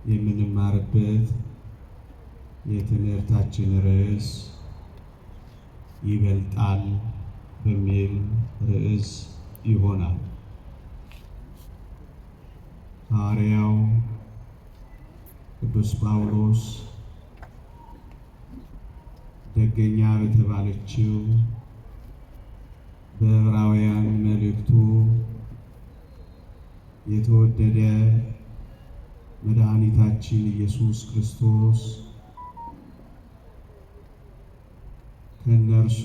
የምንማርበት የትምህርታችን ርዕስ ይበልጣል በሚል ርዕስ ይሆናል። ሐዋርያው ቅዱስ ጳውሎስ ደገኛ በተባለችው በዕብራውያን መልእክቱ የተወደደ መድኃኒታችን ኢየሱስ ክርስቶስ ከእነርሱ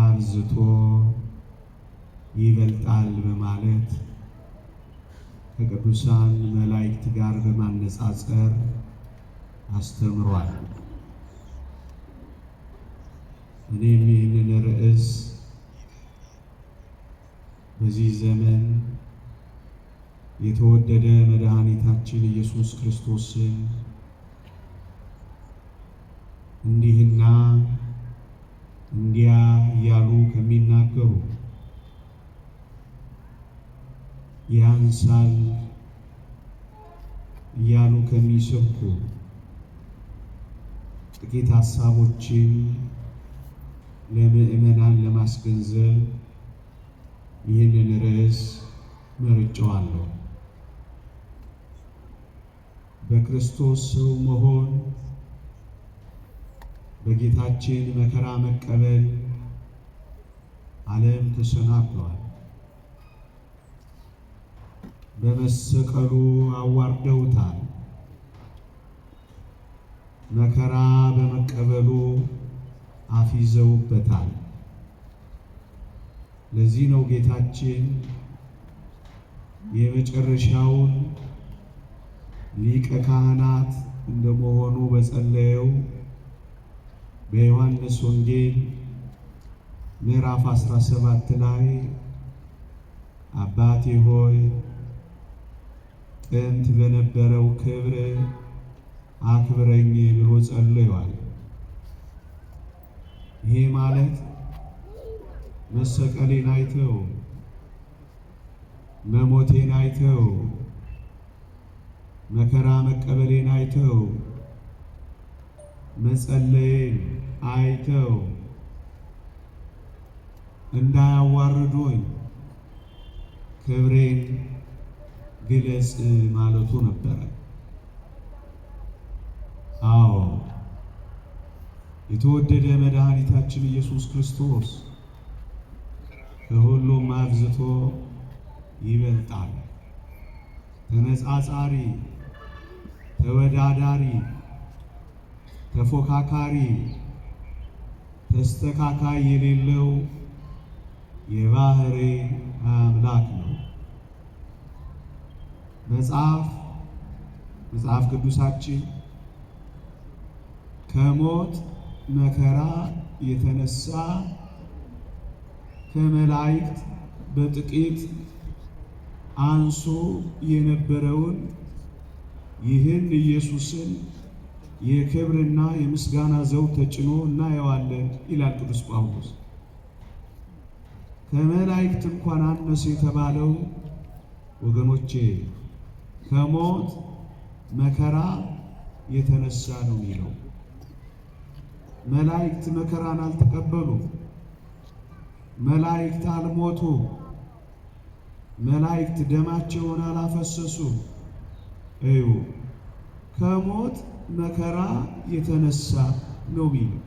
አብዝቶ ይበልጣል በማለት ከቅዱሳን መላእክት ጋር በማነጻጸር አስተምሯል። እኔም ይህንን ርዕስ በዚህ ዘመን የተወደደ መድኃኒታችን ኢየሱስ ክርስቶስን እንዲህና እንዲያ እያሉ ከሚናገሩ ያንሳል እያሉ ከሚሰብኩ ጥቂት ሀሳቦችን ለምእመናን ለማስገንዘብ ይህንን ርዕስ መርጬዋለሁ። በክርስቶስ ሰው መሆን፣ በጌታችን መከራ መቀበል ዓለም ተሰናክሏል። በመሰቀሉ አዋርደውታል። መከራ በመቀበሉ አፊዘውበታል። ለዚህ ነው ጌታችን የመጨረሻውን ሊቀ ካህናት እንደመሆኑ በጸለየው በዮሐንስ ወንጌል ምዕራፍ 17 ላይ አባቴ ሆይ ጥንት በነበረው ክብር አክብረኝ ብሎ ጸልዮአል። ይሄ ማለት መሰቀሌን አይተው፣ መሞቴን አይተው፣ መከራ መቀበሌን አይተው፣ መጸለይን አይተው እንዳያዋርዱኝ ክብሬን ግለጽ ማለቱ ነበረ። አዎ የተወደደ መድኃኒታችን ኢየሱስ ክርስቶስ ከሁሉም አብዝቶ ይበልጣል። ተነጻጻሪ፣ ተወዳዳሪ፣ ተፎካካሪ፣ ተስተካካይ የሌለው የባህሪ አምላክ ነው። መጽሐፍ ቅዱሳችን ከሞት መከራ የተነሳ ከመላእክት በጥቂት አንሶ የነበረውን ይህን ኢየሱስን የክብርና የምስጋና ዘውድ ተጭኖ እናየዋለን ይላል ቅዱስ ጳውሎስ። ከመላእክት እንኳን አነሰ የተባለው ወገኖቼ ከሞት መከራ የተነሳ ነው የሚለው። መላእክት መከራን አልተቀበሉ፣ መላእክት አልሞቱ፣ መላእክት ደማቸውን አላፈሰሱ። እዩ ከሞት መከራ የተነሳ ነው የሚለው።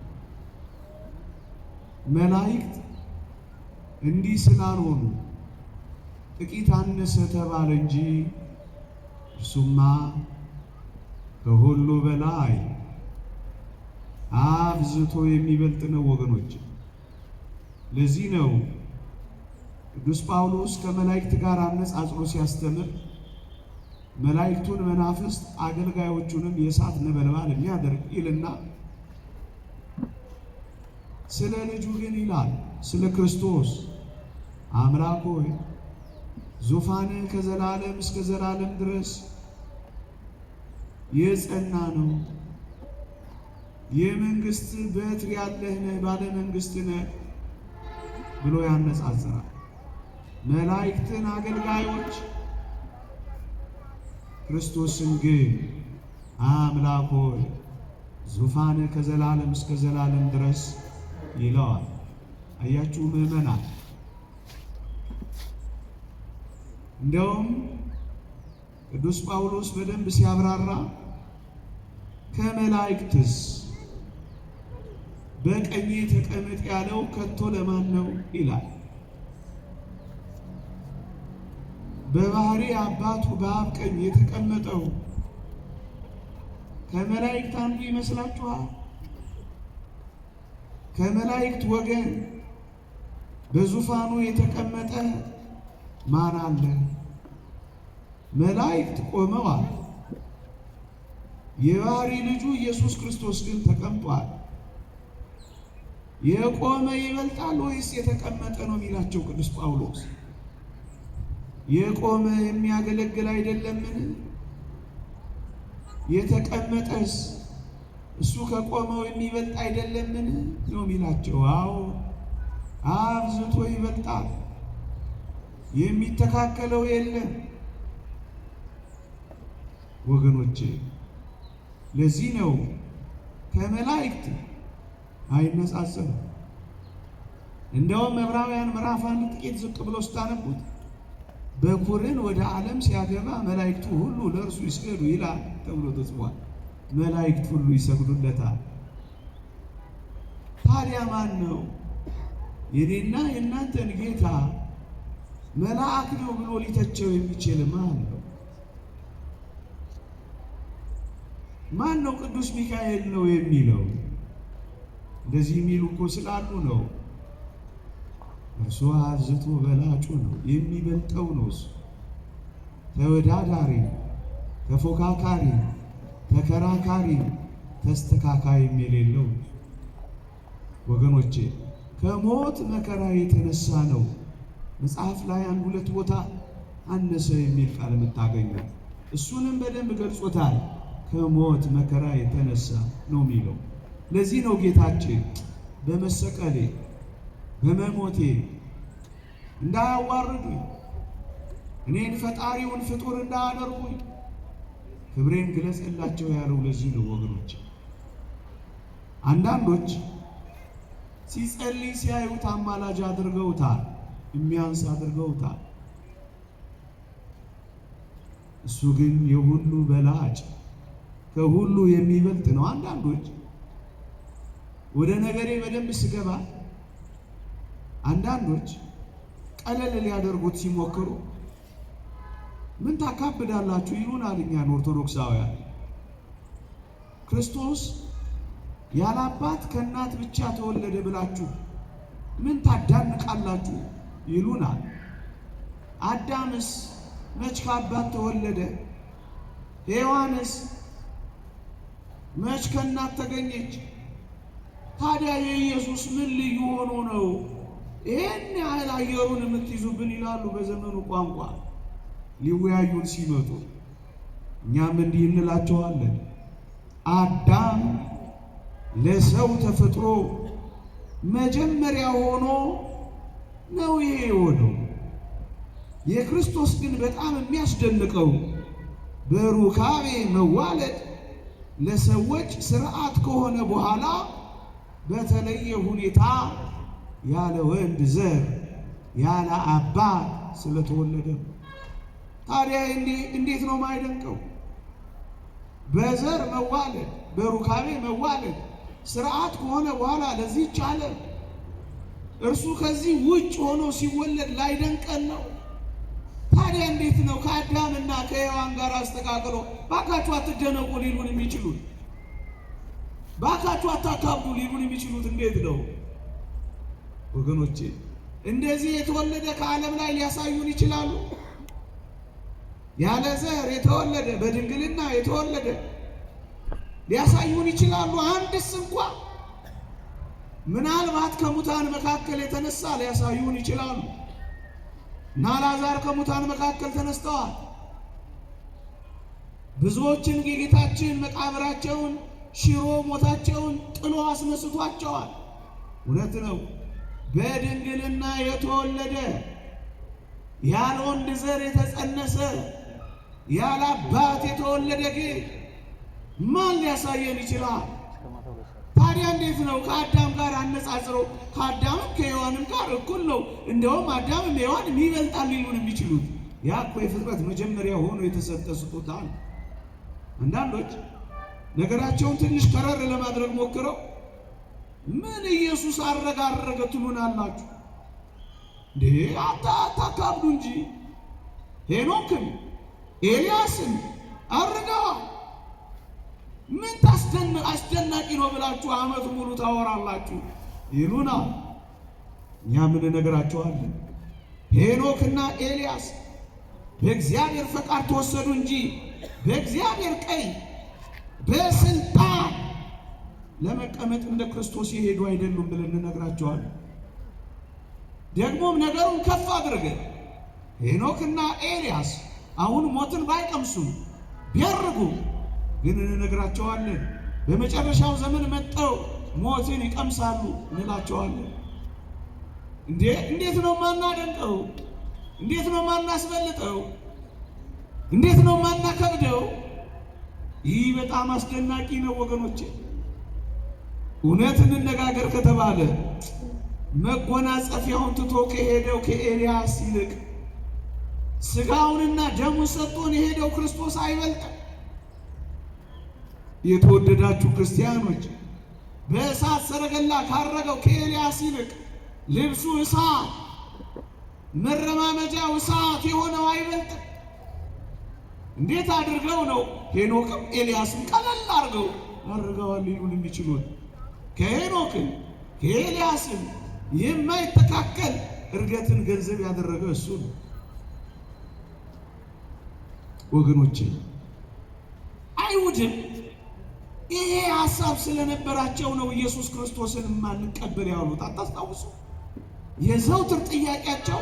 መላእክት እንዲህ ስላልሆኑ ጥቂት አነሰ ተባለ እንጂ እርሱማ ከሁሉ በላይ አብዝቶ የሚበልጥ ነው ወገኖች። ለዚህ ነው ቅዱስ ጳውሎስ ከመላእክት ጋር አነጻጽሮ ሲያስተምር መላእክቱን መናፍስት አገልጋዮቹንም የእሳት ነበልባል የሚያደርግ ይልና ስለ ልጁ ግን ይላል ስለ ክርስቶስ አምላክ ሆይ ዙፋንህ ከዘላለም እስከ ዘላለም ድረስ የጸና ነው። የመንግስት በትር ያለህ ነህ፣ ባለ መንግስት ነህ ብሎ ያነጻጽራል። መላእክትን አገልጋዮች ክርስቶስን ግን አምላክ ሆይ ዙፋን ከዘላለም እስከ ዘላለም ድረስ ይለዋል። አያችሁ ምዕመናን፣ እንደውም ቅዱስ ጳውሎስ በደንብ ሲያብራራ ከመላእክትስ በቀኜ ተቀመጥ ያለው ከቶ ለማን ነው ይላል። በባህሪ አባቱ በአብ ቀኝ የተቀመጠው ከመላእክት አንዱ ይመስላችኋል? ከመላእክት ወገን በዙፋኑ የተቀመጠ ማን አለ? መላእክት ቆመዋል። የባህሪ ልጁ ኢየሱስ ክርስቶስ ግን ተቀምጧል። የቆመ ይበልጣል ወይስ የተቀመጠ ነው የሚላቸው ቅዱስ ጳውሎስ? የቆመ የሚያገለግል አይደለምን? የተቀመጠስ እሱ ከቆመው የሚበልጥ አይደለምን ነው የሚላቸው። አዎ አብዝቶ ይበልጣል፣ የሚተካከለው የለም። ወገኖቼ ለዚህ ነው ከመላእክት አይነጻጸርም። እንደውም ዕብራውያን ምዕራፍ 1 ጥቂት ዝቅ ብሎ ስታነቡት በኩርን ወደ ዓለም ሲያገባ መላእክቱ ሁሉ ለእርሱ ይስገዱ ይላል ተብሎ ተጽፏል። መላእክት ሁሉ ይሰግዱለታል። ታዲያ ማን ነው የኔና የእናንተን ጌታ መልአክ ነው ብሎ ሊተቸው የሚችል? ማን ነው? ማን ነው ቅዱስ ሚካኤል ነው የሚለው? እንደዚህ የሚሉ እኮ ስላሉ ነው። እርሱ አብዝቶ በላጩ ነው፣ የሚበልጠው ነው። እሱ ተወዳዳሪ፣ ተፎካካሪ፣ ተከራካሪ፣ ተስተካካይም የሌለው ወገኖቼ ከሞት መከራ የተነሳ ነው። መጽሐፍ ላይ አንድ ሁለት ቦታ አነሰ የሚል ቃል የምታገኘው እሱንም በደንብ ገልጾታል። ከሞት መከራ የተነሳ ነው የሚለው። ለዚህ ነው ጌታችን በመሰቀሌ በመሞቴ እንዳያዋርዱኝ እኔን ፈጣሪውን ፍጡር እንዳያደርጉኝ ክብሬን ግለጽላቸው ያለው ለዚህ ነው ወገኖች። አንዳንዶች ሲጸልይ ሲያዩት አማላጅ አድርገውታል፣ የሚያንስ አድርገውታል። እሱ ግን የሁሉ በላጭ ከሁሉ የሚበልጥ ነው። አንዳንዶች ወደ ነገሬ በደንብ ስገባ አንዳንዶች ቀለል ሊያደርጉት ሲሞክሩ ምን ታካብዳላችሁ ይሉናል እኛን ኦርቶዶክሳውያን። ክርስቶስ ያለ አባት ከእናት ብቻ ተወለደ ብላችሁ ምን ታዳንቃላችሁ ይሉናል። አዳምስ መች ከአባት ተወለደ? ሔዋንስ መች ከእናት ተገኘች? ታዲያ የኢየሱስ ምን ልዩ ሆኖ ነው ይህን ያህል አየሩን የምትይዙብን ይላሉ በዘመኑ ቋንቋ ሊወያዩን ሲመጡ። እኛም እንዲህ እንላቸዋለን፣ አዳም ለሰው ተፈጥሮ መጀመሪያ ሆኖ ነው ይሄ የሆነው። የክርስቶስ ግን በጣም የሚያስደንቀው በሩካቤ መዋለድ ለሰዎች ስርዓት ከሆነ በኋላ በተለየ ሁኔታ ያለ ወንድ ዘር ያለ አባት ስለተወለደ። ታዲያ እንዴት ነው ማይደንቀው? በዘር መዋለድ በሩካቤ መዋለድ ስርዓት ከሆነ በኋላ ለዚህ ቻለ። እርሱ ከዚህ ውጭ ሆኖ ሲወለድ ላይደንቀን ነው? ታዲያ እንዴት ነው ከአዳምና ከሔዋን ጋር አስተካክሎ ባካችሁ አትደነቁ ሊሉን የሚችሉት? ባካችሁ አታካብዱ ሊሉን የሚችሉት እንዴት ነው? ወገኖቼ እንደዚህ የተወለደ ከዓለም ላይ ሊያሳዩን ይችላሉ? ያለ ዘር የተወለደ በድንግልና የተወለደ ሊያሳዩን ይችላሉ? አንድስ እንኳ ምናልባት ከሙታን መካከል የተነሳ ሊያሳዩን ይችላሉ። እና አልዓዛር ከሙታን መካከል ተነስተዋል። ብዙዎችን የጌታችን መቃብራቸውን ሽሮ ሞታቸውን ጥሎ አስነስቷቸዋል። እውነት ነው። በድንግልና የተወለደ ያለ ወንድ ዘር የተጸነሰ ያለ አባት የተወለደ ግን ማን ሊያሳየን ይችላል? ታዲያ እንዴት ነው ከአዳም ጋር አነጻጽሮ ከአዳምም ከሔዋንም ጋር እኩል ነው፣ እንደውም አዳምም ሔዋንም ይበልጣል ሊሉን የሚችሉት? ያ እኮ የፍጥረት መጀመሪያ ሆኖ የተሰጠ ስጦታ ነው። አንዳንዶች ነገራቸውን ትንሽ ከረር ለማድረግ ሞክረው ምን ኢየሱስ አረጋረገ ትሉናላችሁ እንዴ? አታካብዱ እንጂ ሄኖክም ኤልያስም አረጋዋል። ምን አስደናቂ ነው ብላችሁ ዓመት ሙሉ ታወራላችሁ ይሉና እኛ ምን ነገራቸዋለን? ሄኖክና ኤልያስ በእግዚአብሔር ፈቃድ ተወሰዱ እንጂ በእግዚአብሔር ቀኝ በስልጣን ለመቀመጥ እንደ ክርስቶስ የሄዱ አይደሉም ብለን እንነግራቸዋለን። ደግሞም ነገሩን ከፍ አድርገን ሄኖክና ኤልያስ አሁን ሞትን ባይቀምሱም ቢያርጉ ግን እንነግራቸዋለን በመጨረሻው ዘመን መጥተው ሞትን ይቀምሳሉ እንላቸዋለን። እንዴት ነው ማናደንቀው? እንዴት ነው ማናስበልጠው? እንዴት ነው ማናከብደው? ይህ በጣም አስደናቂ ነው ወገኖቼ። እውነት እንነጋገር ከተባለ መጎናጸፊያውን ትቶ ከሄደው ከኤልያስ ይልቅ ስጋውንና ደሙን ሰጥቶን የሄደው ክርስቶስ አይበልጥም? የተወደዳችሁ ክርስቲያኖች በእሳት ሰረገላ ካረገው ከኤልያስ ይልቅ ልብሱ እሳት መረማመጃው እሳት የሆነው አይበልጥም? እንዴት አድርገው ነው ሄኖክም ኤልያስም ቀለል አድርገዋል ሊሉን የሚችሉት? ከሄኖክም ከኤልያስም የማይተካከል እርገትን ገንዘብ ያደረገ እሱ ነው። ወገኖቼ አይሁድም ይሄ ሐሳብ ስለነበራቸው ነው ኢየሱስ ክርስቶስን ማንቀበል ያሉት። አታስታውሱ? የዘውትር ጥያቄያቸው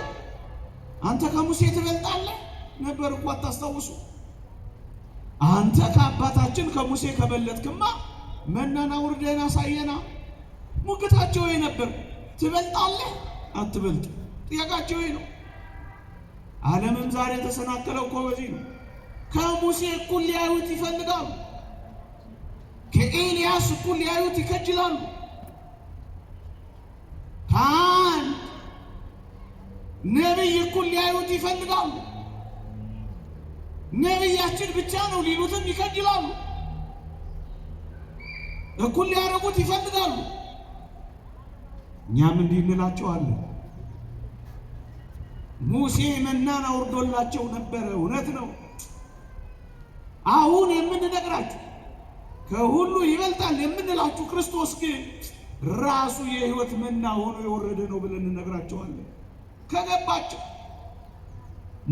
አንተ ከሙሴ ትበልጣለህ ነበር እኮ። አታስታውሱ? አንተ ከአባታችን ከሙሴ ከበለጥክማ መናና ውርደን አሳየና። ሙግታቸው ነበር። ትበልጣለህ አትበልጥ? ጥያቄያቸው ነው። ዓለምም ዛሬ ተሰናከለው እኮ በዚህ ነው። ከሙሴ እኩል ሊያዩት ይፈልጋሉ። ከኤልያስ እኩል ሊያዩት ይከጅላሉ። ከአንድ ነቢይ እኩል ሊያዩት ይፈልጋሉ። ነቢያችን ብቻ ነው ሊሉትም ይከጅላሉ። እኩል ሊያደርጉት ይፈልጋሉ። እኛም እንዲህ እንላቸዋለን። ሙሴ መናን አውርዶላቸው ነበረ፣ እውነት ነው። አሁን የምንነግራችሁ ከሁሉ ይበልጣል የምንላችሁ ክርስቶስ ግን ራሱ የሕይወት መና ሆኖ የወረደ ነው ብለን እንነግራቸዋለን። ከገባቸው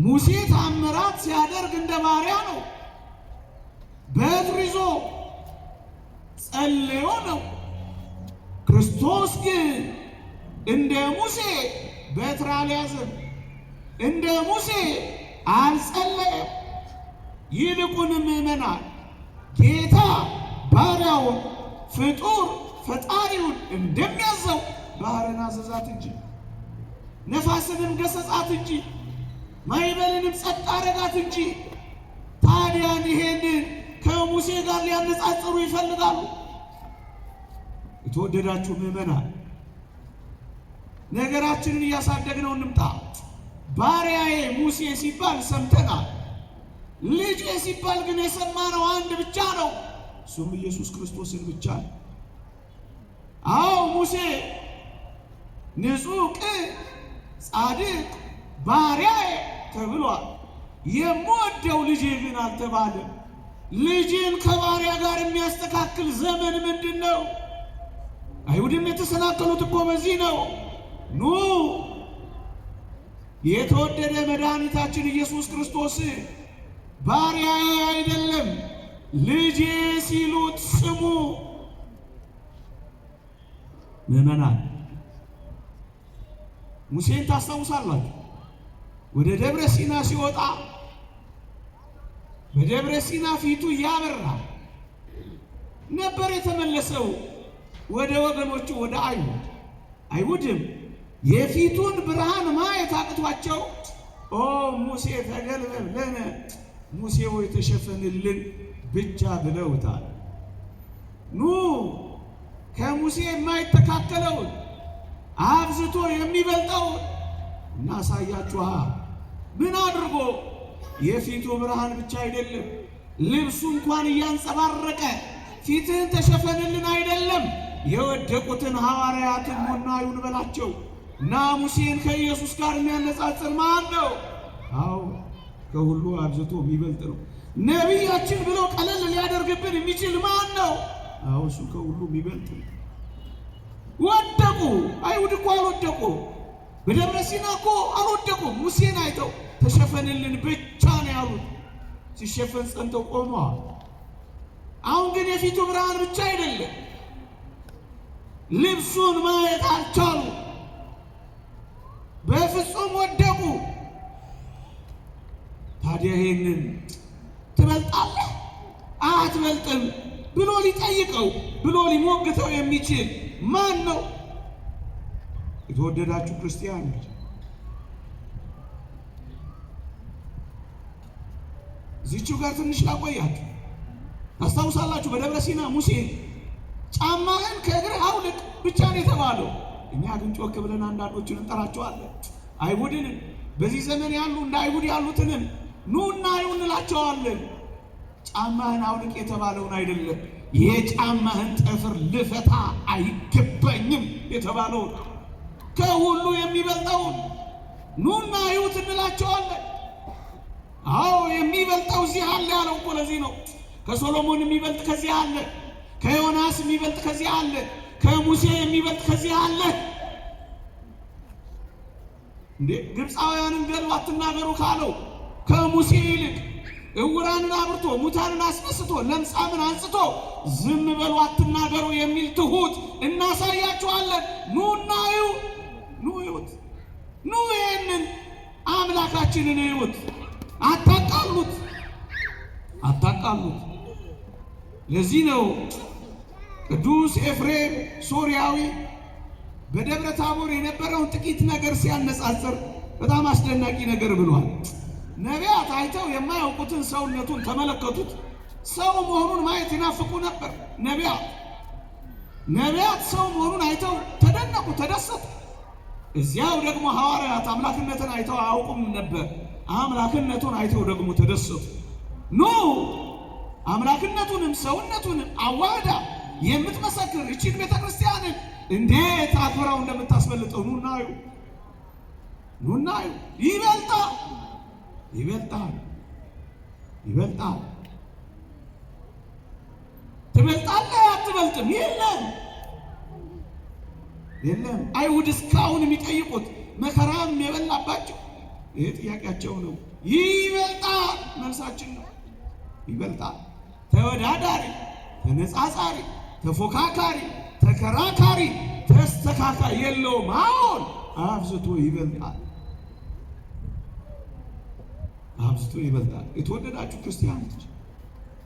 ሙሴ ታምራት ሲያደርግ እንደ ባሪያ ነው። በትር ይዞ ጸልዮ ነው። ክርስቶስ ግን እንደ ሙሴ በትር አልያዘም፣ እንደ ሙሴ አልጸለየም። ይልቁንም ምእመናን ጌታ ባሪያውን ፍጡር ፈጣሪውን እንደሚያዘው ባህርን አዘዛት እንጂ ነፋስንም ገሰጻት እንጂ ማዕበልንም ጸጥ አረጋት እንጂ። ታዲያን ይሄንን ከሙሴ ጋር ሊያነጻጽሩ ይፈልጋሉ? የተወደዳችሁ ምእመናን ነገራችንን እያሳደግነው እንምጣ። ባሪያዬ ሙሴ ሲባል ሰምተናል። ልጄ ሲባል ግን የሰማነው አንድ ብቻ ነው፣ እሱም ኢየሱስ ክርስቶስን ብቻ ነው። አዎ ሙሴ ንጹሕ ቅን ጻድቅ ባሪያዬ ተብሏል። የምወደው ልጄ ግን አልተባለም። ልጅን ከባሪያ ጋር የሚያስተካክል ዘመን ምንድን ነው? አይሁድም የተሰናከሉት እኮ በዚህ ነው። ኑ የተወደደ መድኃኒታችን ኢየሱስ ክርስቶስ ባሪያዬ አይደለም ልጄ ሲሉት ስሙ። ምዕመናን ሙሴን ታስታውሳላችሁ? ወደ ደብረ ሲና ሲወጣ በደብረ ሲና ፊቱ ያበራ ነበር የተመለሰው ወደ ወገኖቹ ወደ አይሁድ። አይሁድም የፊቱን ብርሃን ማየት አቅቷቸው ኦ ሙሴ ተገልበብ ለነ ሙሴ ሆይ ተሸፈንልን ብቻ ብለውታል። ኑ ከሙሴ የማይተካከለውን አብዝቶ የሚበልጠውን እናሳያችኋ። ምን አድርጎ? የፊቱ ብርሃን ብቻ አይደለም፣ ልብሱ እንኳን እያንጸባረቀ ፊትህን ተሸፈንልን አይደለም። የወደቁትን ሐዋርያትን ኑና እዩን በላቸው። እና ሙሴን ከኢየሱስ ጋር የሚያነጻጽር ማን ነው? አዎ ከሁሉ አብዝቶ የሚበልጥ ነው። ነቢያችን ብሎ ቀለል ሊያደርግብን የሚችል ማን ነው? አዎ እሱ ከሁሉ የሚበልጥ ነው። ወደቁ። አይሁድ እኮ አልወደቁ። በደብረ ሲና እኮ አልወደቁም። ሙሴን አይተው ተሸፈንልን ብቻ ነው ያሉት። ሲሸፈን ጸንተው ቆመዋል። አሁን ግን የፊቱ ብርሃን ብቻ አይደለም፣ ልብሱን ማየት አልቻሉ። በፍጹም ወደቁ። ታዲያ ይሄንን ትበልጣለህ አትበልጥም ብሎ ሊጠይቀው ብሎ ሊሞግተው የሚችል ማን ነው? የተወደዳችሁ ክርስቲያኖች እዚህችው ጋር ትንሽ ላቆያችሁ። ታስታውሳላችሁ በደብረ ሲና ሙሴ ጫማህን ከእግርህ አውልቅ ብቻ ነው የተባለው። እኛ ግን ጮክ ብለን አንዳንዶችን እንጠራቸዋለን። አይሁድንን በዚህ ዘመን ያሉ እንደ አይሁድ ያሉትንን ኑና እዩ እንላቸዋለን። ጫማህን አውልቅ የተባለውን አይደለም፣ የጫማህን ጠፍር ልፈታ አይገባኝም የተባለውን ከሁሉ የሚበልጠውን ኑና እዩት እንላቸዋለን። አዎ የሚበልጠው እዚህ አለ ያለው እኮ ለዚህ ነው። ከሶሎሞን የሚበልጥ ከዚህ አለ፣ ከዮናስ የሚበልጥ ከዚህ አለ፣ ከሙሴ የሚበልጥ ከዚህ አለ። እንዴ ግብፃውያንን ገድሉ አትናገሩ ካለው ከሙሴ ይልቅ እውራንን አብርቶ ሙታንን አስነስቶ ለምጻምን አንጽቶ ዝም በሉ አትናገሩ የሚል ትሁት እናሳያችኋለን። ኑና እዩ፣ ኑ እዩት፣ ኑ ይሄንን አምላካችንን እዩት። አታቃሉት፣ አታቃሉት። ለዚህ ነው ቅዱስ ኤፍሬም ሶርያዊ በደብረ ታቦር የነበረውን ጥቂት ነገር ሲያነጻጽር በጣም አስደናቂ ነገር ብሏል። ነቢያት አይተው የማያውቁትን ሰውነቱን ተመለከቱት። ሰው መሆኑን ማየት ይናፍቁ ነበር። ነቢያት ሰው መሆኑን አይተው ተደነቁ፣ ተደሰቱ። እዚያው ደግሞ ሐዋርያት አምላክነትን አይተው አያውቁም ነበር። አምላክነቱን አይተው ደግሞ ተደሰቱ። ኑ አምላክነቱንም ሰውነቱንም አዋህዳ የምትመሰክር እቺን ቤተክርስቲያንን እንዴት አክብራው እንደምታስበልጠው ኑና እዩ፣ ኑና እዩ። ይበልጣል፣ ይበልጣል፣ ይበልጣል። ትበልጣለህ አትበልጥም? የለም፣ የለም። አይሁድ እስካሁን የሚጠይቁት መከራም የበላባቸው ይሄ ጥያቄያቸው ነው። ይበልጣል መልሳችን ነው። ይበልጣል። ተወዳዳሪ፣ ተነጻጻሪ፣ ተፎካካሪ፣ ተከራካሪ፣ ተስተካካይ የለውም። አሁን አብዝቶ ይበልጣል፣ አብዝቶ ይበልጣል። የተወደዳችሁ ክርስቲያኖች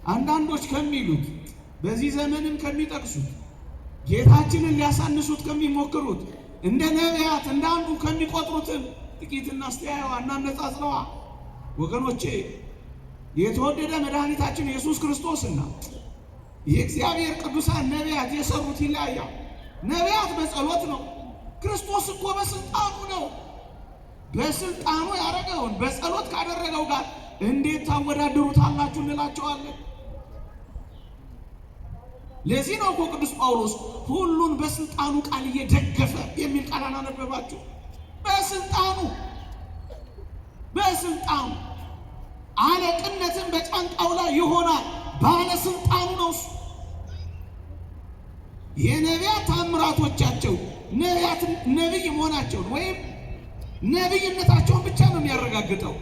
አንዳንዶች ከሚሉት በዚህ ዘመንም ከሚጠቅሱት ጌታችንን ሊያሳንሱት ከሚሞክሩት እንደ ነቢያት እንደ አንዱ ከሚቆጥሩትን ጥቂት እናስተያየዋ እናነጻጽረዋ። ወገኖቼ የተወደደ መድኃኒታችን ኢየሱስ ክርስቶስና የእግዚአብሔር ቅዱሳን ነቢያት የሰሩት ይለያያል። ነቢያት በጸሎት ነው። ክርስቶስ እኮ በስልጣኑ ነው። በስልጣኑ ያደረገውን በጸሎት ካደረገው ጋር እንዴት ታወዳድሩታላችሁ እንላቸዋለን። ለዚህ ነው እኮ ቅዱስ ጳውሎስ ሁሉን በስልጣኑ ቃል እየደገፈ የሚል ቃል አናነበባችሁ? በስልጣኑ አለቅነትን በጫንቃው ላይ ይሆናል። ባለስልጣኑ ነው እሱ። የነቢያት ታምራቶቻቸው ነቢይ መሆናቸውን ወይም ነቢይነታቸውን ብቻ ነው የሚያረጋግጠው።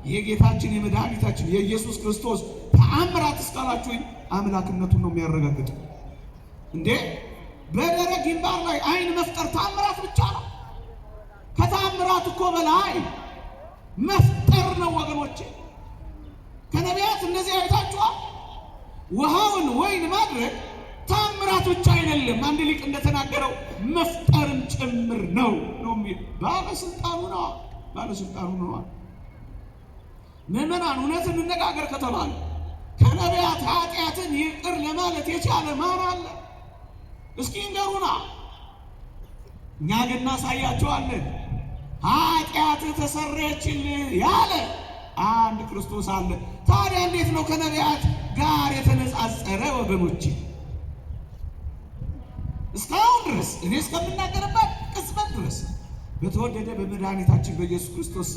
የጌታችን የመድኃኒታችን የኢየሱስ ክርስቶስ ተአምራት እስካላችሁኝ አምላክነቱን ነው የሚያረጋግጠው። እንዴ በደረቅ ግንባር ላይ አይን መፍጠር ተአምራት ብቻ ነው? ከተአምራት እኮ በላይ መፍጠር ነው ወገኖቼ። ከነቢያት እንደዚህ አይታችኋል? ውሃውን ወይን ማድረግ ተአምራት ብቻ አይደለም። አንድ ሊቅ እንደተናገረው መፍጠርም ጭምር ነው የሚል ባለስልጣኑ ነው። ምዕመናን እውነት እንነጋገር ከተባለ ከነቢያት ኃጢአትን ይቅር ለማለት የቻለ ማን አለ? እስኪ ንገሩና። እኛ ግን እናሳያቸዋለን። ኃጢአት ተሰረየችልህ ያለ አንድ ክርስቶስ አለ። ታዲያ እንዴት ነው ከነቢያት ጋር የተነጻጸረ? ወገኖች እስካሁን ድረስ እኔ እስከምናገርበት ቅጽበት ድረስ በተወደደ በመድኃኒታችን በኢየሱስ ክርስቶስ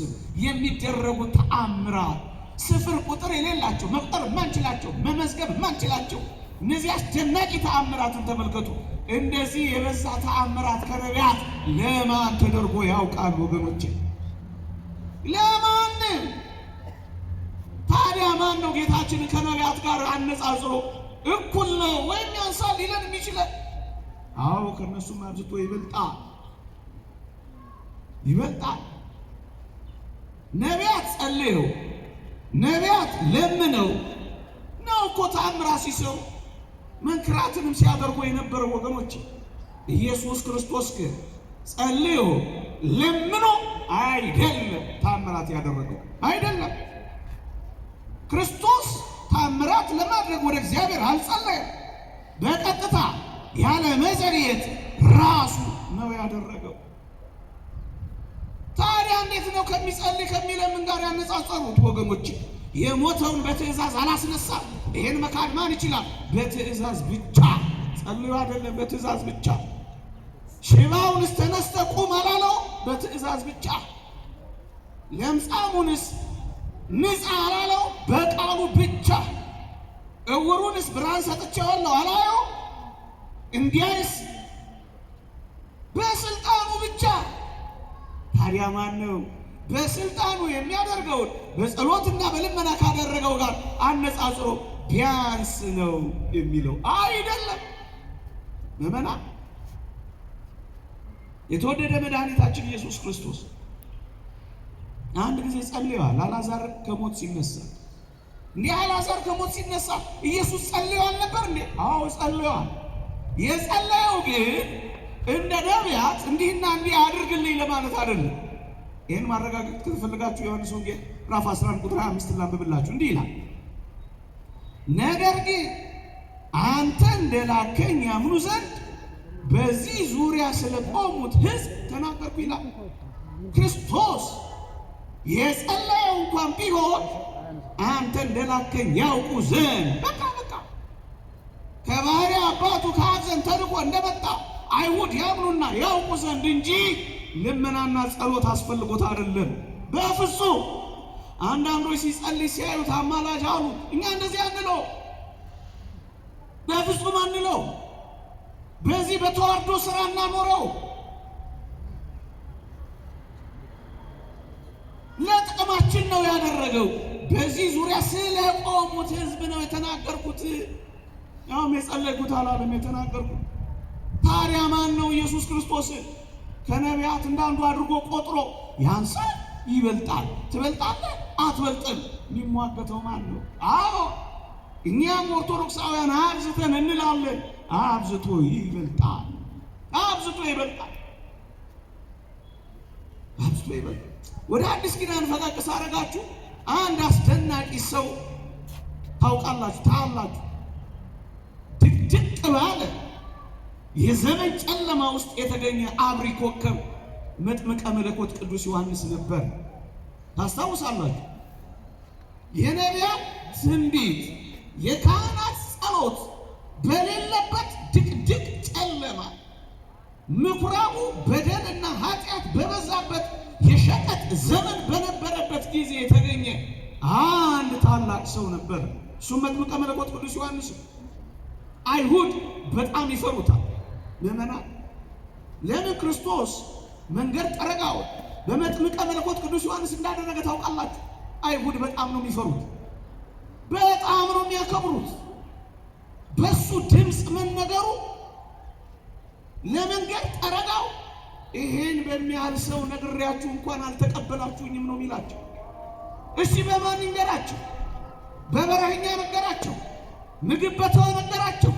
የሚደረጉ ተአምራት ስፍር ቁጥር የሌላቸው፣ መቁጠር የማንችላቸው፣ መመዝገብ የማንችላቸው እነዚህ አስደናቂ ተአምራትን ተመልከቱ። እንደዚህ የበዛ ተአምራት ከነቢያት ለማን ተደርጎ ያውቃል? ወገኖቼ ለማን? ታዲያ ማን ነው ጌታችን ከነቢያት ጋር አነጻጽሮ እኩል ነው ወይም ያንሳል ሊለን የሚችለው? አዎ ከነሱም አብዝቶ ይበልጣል። ነቢያት ጸልየው፣ ነቢያት ለምነው ነው እኮ ተአምራት ሲሰሩ መንክራትንም ሲያደርጉ የነበረው ወገኖች። ኢየሱስ ክርስቶስ ግን ጸልዮ ለምኖ አይደለም ተአምራት ያደረገው አይደለም። ክርስቶስ ተአምራት ለማድረግ ወደ እግዚአብሔር አልጸለየም። በቀጥታ ያለ መዘግየት ራሱ ነው ያደረገው። ታዲያ እንዴት ነው ከሚጸልይ ከሚለምን ጋር ያነጻጸሩት? ወገኖች የሞተውን በትእዛዝ አላስነሳም። ይሄን መካድ ማን ይችላል? በትእዛዝ ብቻ ጸልዮ አይደለም፣ በትእዛዝ ብቻ። ሽባውንስ ተነስተህ ቁም አላለው? በትእዛዝ ብቻ። ለምጻሙንስ ንጻ አላለው? በቃሉ ብቻ። እውሩንስ ብርሃን ሰጥቼዋለሁ አላለው? እንዲያይስ በስልጣኑ ብቻ። ታዲያ ማን ነው በስልጣኑ የሚያደርገውን በጸሎትና በልመና ካደረገው ጋር አነጻጽሮ ቢያንስ ነው የሚለው? አይደለም። ምዕመናን የተወደደ መድኃኒታችን ኢየሱስ ክርስቶስ አንድ ጊዜ ጸልየዋል። አልዓዛር ከሞት ሲነሳ እንዲህ አልዓዛር ከሞት ሲነሳ ኢየሱስ ጸልየዋል ነበር እንዴ? አዎ ጸልየዋል። የጸለየው ግን እንደ ነቢያት እንዲህና እንዲህ አድርግልኝ ለማለት አይደለም። ይህን ማረጋገጥ ከተፈለጋችሁ ዮሐንስ ወንጌል ምዕራፍ 11 ቁጥር 25 ላንብብላችሁ። እንዲህ ይላል፣ ነገር ግን አንተ እንደላከኝ ያምኑ ዘንድ በዚህ ዙሪያ ስለቆሙት ሕዝብ ተናገርኩ ይላል። ክርስቶስ የጸለየው እንኳን ቢሆን አንተ እንደላከኝ ያውቁ ዘንድ በቃ ከባሕርይ አባቱ ከአብ ዘንድ ተልኮ እንደመጣ አይሁድ ያምኑና ያውቁ ዘንድ እንጂ ልመናና ጸሎት አስፈልጎት አይደለም። በፍጹም። አንዳንዶች ሲጸልይ ሲያዩት አማላጅ አሉ። እኛ እንደዚህ አንለው፣ በፍጹም አንለው። በዚህ በተዋርዶ ስራ እናኖረው። ለጥቅማችን ነው ያደረገው። በዚህ ዙሪያ ስለቆሙት ሕዝብ ነው የተናገርኩት። ያውም የጸለይኩት አላለም የተናገርኩት። ታዲያ ማን ነው ኢየሱስ ክርስቶስ ከነቢያት እንዳንዱ አድርጎ ቆጥሮ ያንሳል ይበልጣል፣ ትበልጣለህ አትበልጥም የሚሟገተው ማን ነው? አዎ እኛም ኦርቶዶክሳውያን አብዝተን እንላለን። አብዝቶ ይበልጣል፣ አብዝቶ ይበልጣል፣ አብዝቶ ይበልጣል። ወደ አዲስ ኪዳን ፈቀቅ ሳረጋችሁ አንድ አስደናቂ ሰው ታውቃላችሁ፣ ታያላችሁ። ድቅድቅ ባለ የዘመን ጨለማ ውስጥ የተገኘ አብሪ ኮከብ መጥምቀ መለኮት ቅዱስ ዮሐንስ ነበር። ታስታውሳላችሁ? የነቢያት ትንቢት የካህናት ጸሎት በሌለበት ድቅድቅ ጨለማ፣ ምኩራቡ በደልና ኃጢአት በበዛበት የሸቀጥ ዘመን በነበረበት ጊዜ የተገኘ አንድ ታላቅ ሰው ነበር። እሱም መጥምቀ መለኮት ቅዱስ ዮሐንስ። አይሁድ በጣም ይፈሩታል። ምዕመናን ለምን ክርስቶስ መንገድ ጠረጋው በመጥምቀ መለኮት ቅዱስ ዮሐንስ እንዳደረገ ታውቃላችሁ? አይሁድ በጣም ነው የሚፈሩት፣ በጣም ነው የሚያከብሩት። በሱ ድምፅ መነገሩ ለመንገድ ጠረጋው ይሄን በሚያህል ሰው ነግሬያችሁ እንኳን አልተቀበላችሁኝም ነው የሚላቸው። እሺ በማን ይንገራቸው? በበረሃኛ ነገራቸው፣ ምግብ በተወ ነገራቸው፣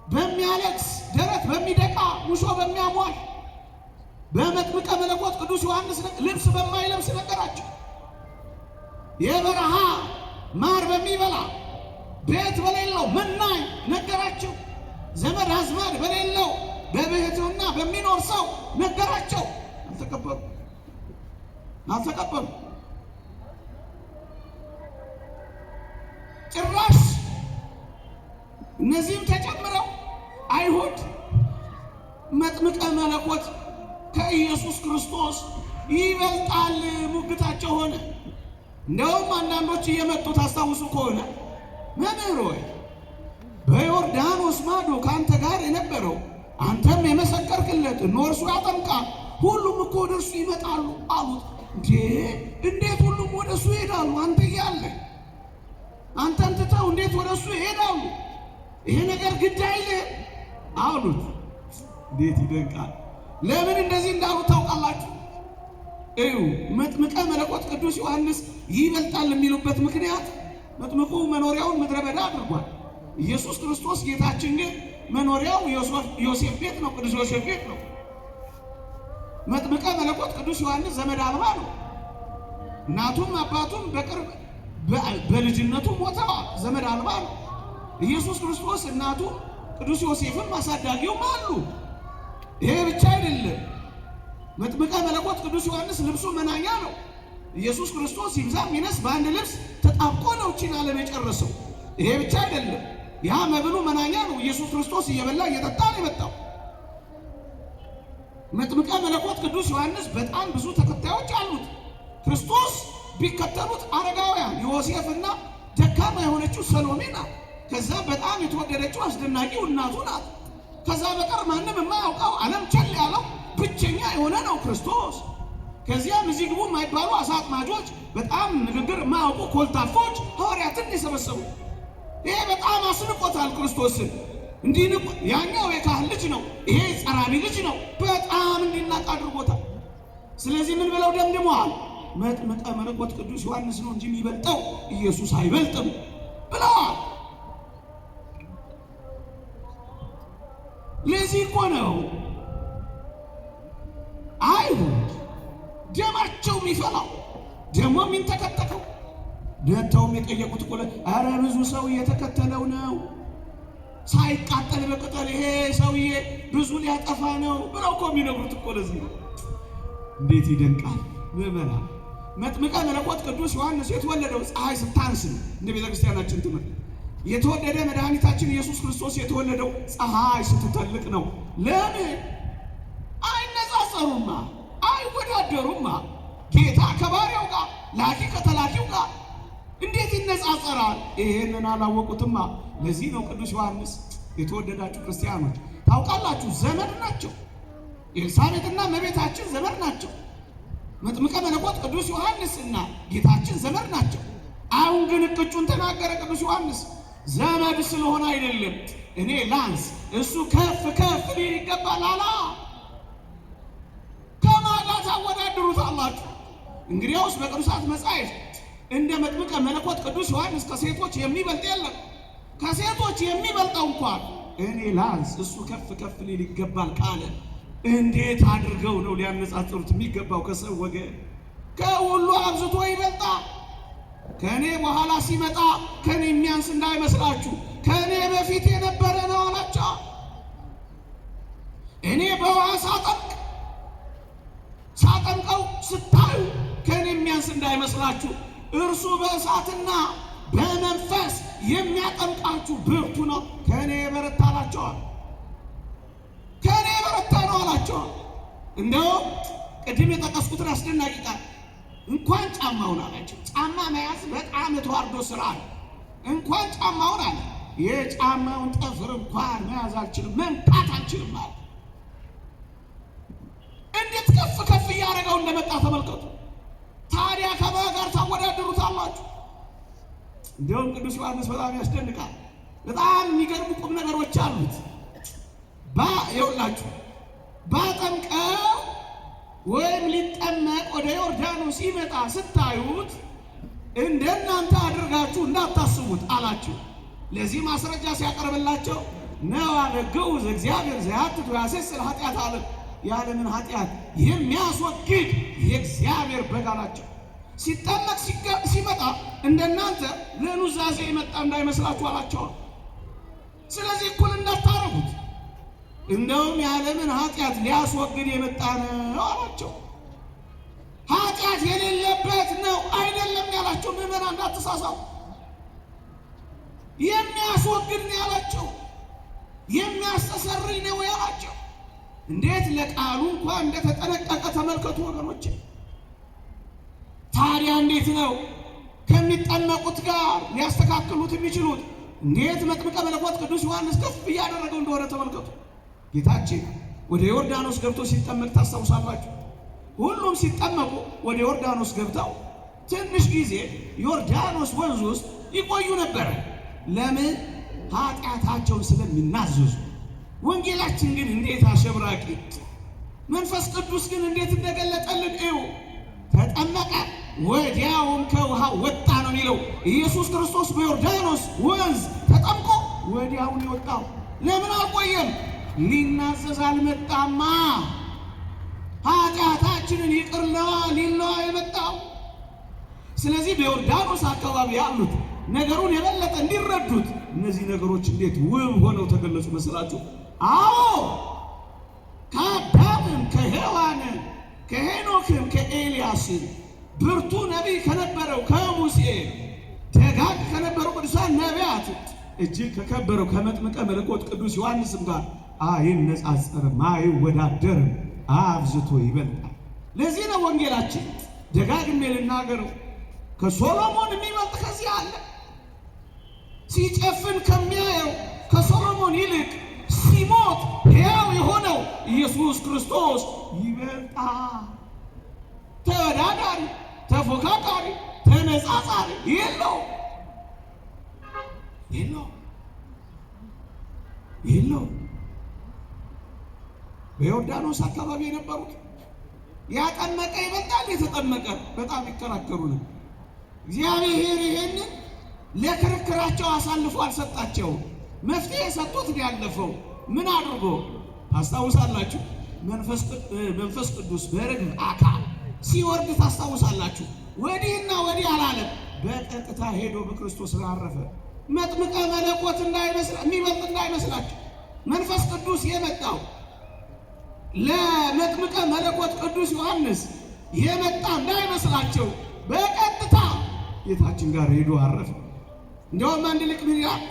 በሚያለቅስ ደረት በሚደቃ ሙሾ በሚያሟሽ በመጥምቀ መለኮት ቅዱስ ዮሐንስ ልብስ በማይለብስ ነገራቸው። የበረሃ ማር በሚበላ ቤት በሌለው መናኝ ነገራቸው። ዘመድ አዝማድ በሌለው በብሕትውና በሚኖር ሰው ነገራቸው። አልተቀበሉ። ጭራሽ እነዚህም ተጨምረው አይሁድ መጥምቀ መለኮት ከኢየሱስ ክርስቶስ ይበልጣል ሙግታቸው ሆነ። እንደውም አንዳንዶች እየመጡ ታስታውሱ ከሆነ መምህር ሆይ በዮርዳኖስ ማዶ ከአንተ ጋር የነበረው አንተም የመሰከርክለት እነርሱ ያጠምቃል፣ ሁሉም እኮ ወደ እርሱ ይመጣሉ አሉት። እንዴት ሁሉም ወደ እሱ ይሄዳሉ? አንተ እያለ አንተን ትተው እንዴት ወደ እሱ ይሄዳሉ? ይሄ ነገር ግድ አይልህ አሉት። እንዴት ይደንቃል! ለምን እንደዚህ እንዳሉት ታውቃላችሁ? እዩ መጥምቀ መለኮት ቅዱስ ዮሐንስ ይበልጣል የሚሉበት ምክንያት መጥምቁ መኖሪያውን ምድረ በዳ አድርጓል። ኢየሱስ ክርስቶስ ጌታችን ግን መኖሪያው ዮሴፍ ቤት ነው፣ ቅዱስ ዮሴፍ ቤት ነው። መጥምቀ መለኮት ቅዱስ ዮሐንስ ዘመድ አልባ ነው። እናቱም አባቱም በቅርብ በልጅነቱ ሞተዋል፣ ዘመድ አልባ ነው። ኢየሱስ ክርስቶስ እናቱ ቅዱስ ዮሴፍም አሳዳጊውም አሉ። ይሄ ብቻ አይደለም። መጥምቀ መለኮት ቅዱስ ዮሐንስ ልብሱ መናኛ ነው። ኢየሱስ ክርስቶስ ይብዛም ይነስ በአንድ ልብስ ተጣብቆ ነው እቺን ዓለም የጨረሰው። ይሄ ብቻ አይደለም። ያ መብሉ መናኛ ነው። ኢየሱስ ክርስቶስ እየበላ እየጠጣ ነው የመጣው። መጥምቀ መለኮት ቅዱስ ዮሐንስ በጣም ብዙ ተከታዮች አሉት። ክርስቶስ ቢከተሉት አረጋውያን ዮሴፍና ደካማ የሆነችው ሰሎሜ ናት። ከዛ በጣም የተወደደችው አስደናቂው እናቱ ናት። ከዛ በቀር ማንም የማያውቀው ዓለም ቸል ያለው ብቸኛ የሆነ ነው ክርስቶስ። ከዚያም እዚህ ግቡ የማይባሉ አሳ አጥማጆች፣ በጣም ንግግር የማያውቁ ኮልታፎች ሐዋርያትን የሰበሰቡ። ይሄ በጣም አስንቆታል ክርስቶስን። እንዲህ ያኛው የካህን ልጅ ነው፣ ይሄ ጸራቢ ልጅ ነው። በጣም እንዲናቅ አድርጎታል። ስለዚህ ምን ብለው ደምድመዋል? መጥምቀ መለኮት ቅዱስ ዮሐንስ ነው እንጂ የሚበልጠው ኢየሱስ አይበልጥም ብለዋል። ለዚህ እኮ ነው አይሁድ ደማቸው የሚፈላው ደግሞ የሚንተከተከው። መጥተውም የጠየቁት እኮ ኧረ ብዙ ሰው እየተከተለው ነው፣ ሳይቃጠል በቅጠል ይሄ ሰውዬ ብዙ ሊያጠፋ ነው ብለው እኮ የሚነግሩት እኮ ለዚህ ነው። እንዴት ይደንቃል! ምዕመናን መጥምቀ መለኮት ቅዱስ ዮሐንስ የተወለደው ፀሐይ ስታንስ ነው። እንደ ቤተ ክርስቲያናችን ትምህርት የተወደደ መድኃኒታችን ኢየሱስ ክርስቶስ የተወለደው ፀሐይ ስትጠልቅ ነው። ለምን? አይነጻጸሩማ፣ አይወዳደሩማ። ጌታ ከባሪያው ጋር፣ ላኪ ከተላኪው ጋር እንዴት ይነጻጸራል? ይሄንን አላወቁትማ። ለዚህ ነው ቅዱስ ዮሐንስ የተወደዳችሁ ክርስቲያኖች ታውቃላችሁ፣ ዘመድ ናቸው። ኤልሳቤጥና እመቤታችን ዘመድ ናቸው። መጥምቀ መለኮት ቅዱስ ዮሐንስና ጌታችን ዘመድ ናቸው። አሁን ግን እቅጩን ተናገረ ቅዱስ ዮሐንስ። ዘመድ ስለሆነ አይደለም፣ እኔ ላንስ እሱ ከፍ ከፍ ሊል ይገባል አላ። ከማን ጋር ታወዳድሩታላችሁ? እንግዲያውስ በቅዱሳት መጻሕፍት እንደ መጥምቀ መለኮት ቅዱስ ዮሐንስ ከሴቶች የሚበልጥ የለም። ከሴቶች የሚበልጠው እንኳን እኔ ላንስ እሱ ከፍ ከፍ ሊል ይገባል ካለ እንዴት አድርገው ነው ሊያነጻጽሩት የሚገባው? ከሰው ወገን ከሁሉ አብዝቶ ይበልጣል። ከእኔ በኋላ ሲመጣ ከእኔ የሚያንስ እንዳይመስላችሁ፣ ከእኔ በፊት የነበረ ነው አላቸው። እኔ በውሃ ሳጠምቀው ስታዩ ከእኔ የሚያንስ እንዳይመስላችሁ፣ እርሱ በእሳትና በመንፈስ የሚያጠምቃችሁ ብርቱ ነው፣ ከእኔ የበረታ አላቸዋል። ከእኔ የበረታ ነው አላቸዋል። እንደውም ቅድም የጠቀስኩትን አስደናቂ ቃል እንኳን ጫማውን አላቸው። ጫማ መያዝ በጣም የተዋርዶ ስራ ነው። እንኳን ጫማውን አለ፣ የጫማውን ጠፍር እንኳን መያዝ አልችልም፣ መንካት አልችልም አለ። እንዴት ከፍ ከፍ እያደረገው እንደመጣ ተመልከቱ። ታዲያ ከማን ጋር ታወዳድሩታላችሁ? እንዲሁም ቅዱስ ዮሐንስ በጣም ያስደንቃል። በጣም የሚገርሙ ቁም ነገሮች አሉት። ይኸውላችሁ ባጠምቀው ወይም ሊጠመቅ ወደ ዮርዳኖስ ሲመጣ ስታዩት እንደናንተ አድርጋችሁ እንዳታስቡት አላችሁ። ለዚህ ማስረጃ ሲያቀርብላቸው ነው አለገውዝ እግዚአብሔር ዘያትቱ ያሴስል ኃጢአት ዓለም፣ የዓለምን ኃጢአት የሚያስወግድ የእግዚአብሔር በግ አላቸው። ሲጠመቅ ሲመጣ እንደናንተ ለኑዛዜ የመጣ እንዳይመስላችሁ አላቸው። ስለዚህ እኩል እንዳታረጉት፣ እንደውም የዓለምን ኃጢአት ሊያስወግድ የመጣ ነው አላቸው። ኃጢአት የሌለበት ነው አይደለም ያላቸው። ምዕመናን እንዳትሳሳቱ፣ የሚያስወግድ ነው ያላቸው፣ የሚያስተሰርይ ነው ያላቸው። እንዴት ለቃሉ እንኳን እንደተጠነቀቀ ተመልከቱ ወገኖች። ታዲያ እንዴት ነው ከሚጠመቁት ጋር ሊያስተካክሉት የሚችሉት? እንዴት መጥምቀ መለኮት ቅዱስ ዮሐንስ ከፍ እያደረገው እንደሆነ ተመልከቱ። ጌታችን ወደ ዮርዳኖስ ገብቶ ሲጠመቅ ታስታውሳላችሁ። ሁሉም ሲጠመቁ ወደ ዮርዳኖስ ገብተው ትንሽ ጊዜ ዮርዳኖስ ወንዝ ውስጥ ይቆዩ ነበር። ለምን? ኃጢአታቸውን ስለሚናዘዙ። ወንጌላችን ግን እንዴት አሸብራቂ! መንፈስ ቅዱስ ግን እንዴት እንደገለጠልን እዩ። ተጠመቀ፣ ወዲያውም ከውሃ ወጣ ነው የሚለው። ኢየሱስ ክርስቶስ በዮርዳኖስ ወንዝ ተጠምቆ ወዲያውን የወጣው ለምን አልቆየም? ሊናዘዝ አልመጣማ። ኃጢአታችንን ይቅር ሊለዋ የመጣው። ስለዚህ በዮርዳኖስ አካባቢ ያሉት ነገሩን የበለጠ እንዲረዱት እነዚህ ነገሮች እንዴት ውብ ሆነው ተገለጹ መሰላችሁ? አዎ ከአዳምም ከሔዋንም ከሄኖክም ከኤልያስም ብርቱ ነቢይ ከነበረው ከሙሴ ደጋግ ከነበረው ቅዱሳን ነቢያት እጅግ ከከበረው ከመጥምቀ መለኮት ቅዱስ ዮሐንስም ጋር አይነጻጸርም፣ አይወዳደርም፣ አብዝቶ ይበልጣል። ለዚህ ነው ወንጌላችን ደጋግሜ ልናገረው ከሶሎሞን የሚበልጥ ከዚህ አለ። ሲጨፍን ከሚያየው ከሶሎሞን ይልቅ ሲሞት ሕያው የሆነው ኢየሱስ ክርስቶስ ይበልጣል። ተወዳዳሪ፣ ተፎካካሪ፣ ተነጻጻሪ የለው። በዮርዳኖስ አካባቢ የነበሩት ያጠመቀ ይበልጣል የተጠመቀ በጣም ይከራከሩ ነው። እግዚአብሔር ይሄንን ለክርክራቸው አሳልፎ አልሰጣቸውም። መፍትሄ ሰጥቶት ያለፈው ምን አድርጎ ታስታውሳላችሁ? መንፈስ ቅዱስ በርግብ አካል ሲወርድ ታስታውሳላችሁ። ወዲህና ወዲህ አላለም። በቀጥታ ሄዶ በክርስቶስ ላይ አረፈ። መጥምቀ መለኮት የሚበልጥ እንዳይመስላችሁ። መንፈስ ቅዱስ የመጣው ለመጥምቀ መለኮት ቅዱስ ዮሐንስ የመጣ እንዳይመስላቸው በቀጥታ ጌታችን ጋር ሄዶ አረፈ። እንደውም አንድ ልቅ ምን ይላል?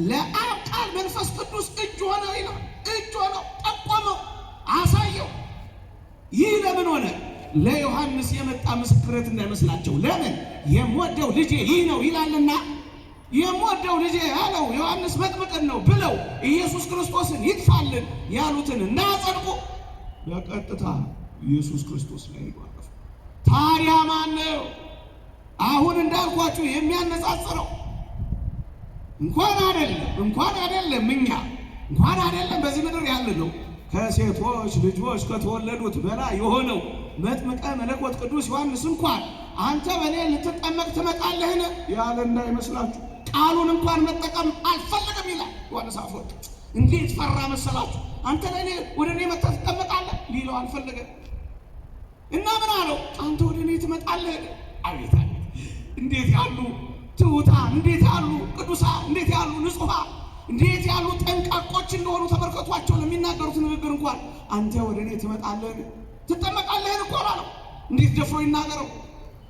ለአብ ቃል መንፈስ ቅዱስ እጅ ሆነው ይላል። እጅ ሆነው ጠቆመው፣ አሳየው። ይህ ለምን ሆነ? ለዮሐንስ የመጣ ምስክርነት እንዳይመስላቸው። ለምን? የምወደው ልጄ ይህ ነው ይላልና። የምወደው ልጄ ያለው ዮሐንስ መጥምቅን ነው ብለው ኢየሱስ ክርስቶስን ይጥፋልን ያሉትን እንዳያጸድቁ በቀጥታ ኢየሱስ ክርስቶስ ላይ ይዋቀፍ። ታዲያ ማን ነው አሁን እንዳልኳችሁ የሚያነጻጽረው? እንኳን አይደለም እኛ እንኳን አይደለም በዚህ ምድር ያለነው ከሴቶች ልጆች ከተወለዱት በላይ የሆነው መጥምቀ መለኮት ቅዱስ ዮሐንስ እንኳን አንተ በእኔ ልትጠመቅ ትመጣለህን ያለ እንዳይመስላችሁ። ቃሉን እንኳን መጠቀም አልፈልግም ይላል ዮሐንስ አፈወርቅ። እንዴት ፈራ መሰላችሁ? አንተ ለእኔ ወደ እኔ መጥተህ ትጠመቃለህ ሊለው አልፈለገም። እና ምን አለው? አንተ ወደ እኔ ትመጣለህ። አቤት እንዴት ያሉ ትሑታን፣ እንዴት ያሉ ቅዱሳን፣ እንዴት ያሉ ንጹሐን፣ እንዴት ያሉ ጠንቃቆች እንደሆኑ ተመልከቷቸው። ለሚናገሩት ንግግር እንኳን አንተ ወደ እኔ ትመጣለህ ትጠመቃለህን እኮ አላለው። እንዴት ደፍሮ ይናገረው?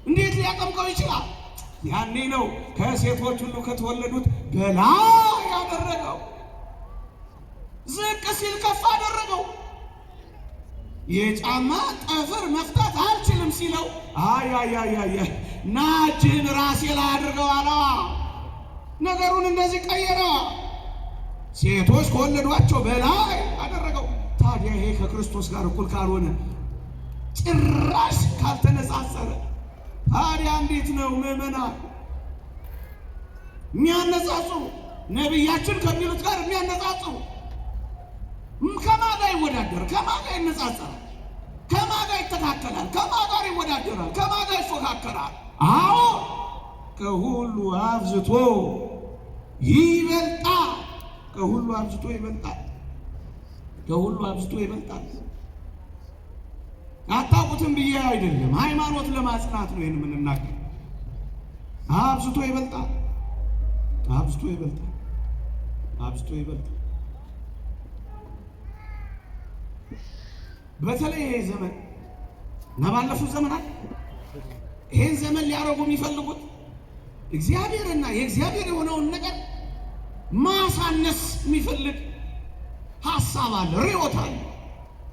እንዴት ሊያጠምቀው ይችላል? ያኔ ነው ከሴቶች ሁሉ ከተወለዱት በላይ ያደረገው። ዝቅ ሲል ከፍ አደረገው። የጫማ ጠፍር መፍታት አልችልም ሲለው ና እጅህን ራሴ ላይ አድርገው አለዋ። ነገሩን እንደዚህ ቀየረዋ። ሴቶች ከወለዷቸው በላይ አደረገው። ታዲያ ይሄ ከክርስቶስ ጋር እኩል ካልሆነ ጭራሽ ካልተነጻጸረ ታዲያ እንዴት ነው ምዕመናን የሚያነጻጽሩ? ነቢያችን ከሚሉት ጋር የሚያነጻጽሩ ከማን ጋር ይወዳደራል? ከማን ጋር ይነጻጸራል? ከማን ጋር ይተካከላል? ከማን ጋር ይወዳደራል? ከማን ጋር ይፎካከራል? አዎ ከሁሉ አብዝቶ ይበልጣል። ከሁሉ አብዝቶ ይበልጣል። ከሁሉ አብዝቶ ይበልጣል። አታውቁትም ብዬ አይደለም፣ ሃይማኖት ለማጽናት ነው ይሄን የምንናገር። አብዝቶ ይበልጣል፣ አብዝቶ ይበልጣል፣ አብዝቶ ይበልጣል። በተለይ ይሄ ዘመን እና ባለፉት ዘመናት ይሄን ዘመን ሊያረጉ የሚፈልጉት እግዚአብሔርና የእግዚአብሔር የሆነውን ነገር ማሳነስ የሚፈልግ ሐሳብ አለ፣ ርዕዮት አለ።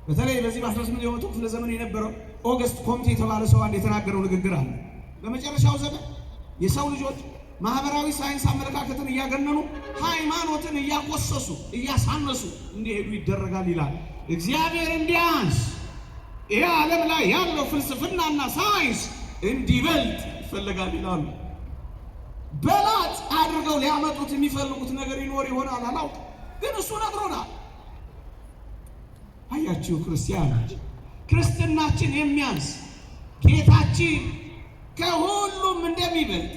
በተለይ በዚህ በ18ኛው ክፍለ ዘመን የነበረው ኦገስት ኮምቴ የተባለ ሰው አንድ የተናገረው ንግግር አለ። በመጨረሻው ዘመን የሰው ልጆች ማህበራዊ ሳይንስ አመለካከትን እያገነኑ ሃይማኖትን እያቆሰሱ እያሳነሱ እንዲሄዱ ይደረጋል ይላል። እግዚአብሔር እንዲያንስ ይህ ዓለም ላይ ያለው ፍልስፍናና ሳይንስ እንዲበልጥ ይፈልጋል ይላሉ። በላጭ አድርገው ሊያመጡት የሚፈልጉት ነገር ይኖር ይሆናል፣ አላውቅም፣ ግን እሱ ነግሮናል። አያችሁ ክርስቲያኖች፣ ክርስትናችን የሚያንስ ጌታችን ከሁሉም እንደሚበልጥ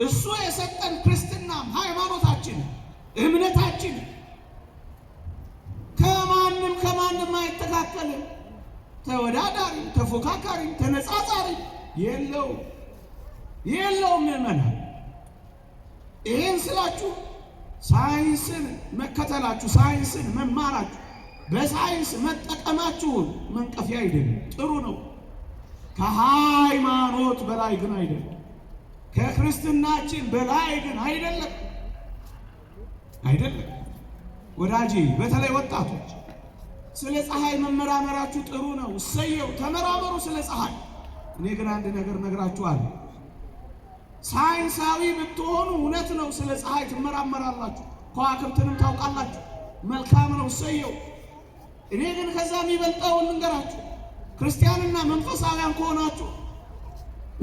እሱ የሰጠን ክርስትናም ሃይማኖታችን እምነታችን ከማንም አይተካከልም። ተወዳዳሪ፣ ተፎካካሪ፣ ተነጻጻሪ የለውም። ምዕመናን፣ ይህን ስላችሁ ሳይንስን መከተላችሁ፣ ሳይንስን መማራችሁ፣ በሳይንስ መጠቀማችሁን መንቀፊያ አይደለም። ጥሩ ነው። ከሃይማኖት በላይ ግን አይደለም። ከክርስትናችን በላይ ግን አይደለም። ወዳጄ፣ በተለይ ወጣቶች ስለ ፀሐይ መመራመራችሁ ጥሩ ነው፣ እሰየው፣ ተመራመሩ ስለ ፀሐይ። እኔ ግን አንድ ነገር ነግራችኋለሁ። ሳይንሳዊ ብትሆኑ እውነት ነው፣ ስለ ፀሐይ ትመራመራላችሁ፣ ከዋክብትንም ታውቃላችሁ፣ መልካም ነው፣ እሰየው። እኔ ግን ከዛ የሚበልጠውን ልንገራችሁ። ክርስቲያንና መንፈሳውያን ከሆናችሁ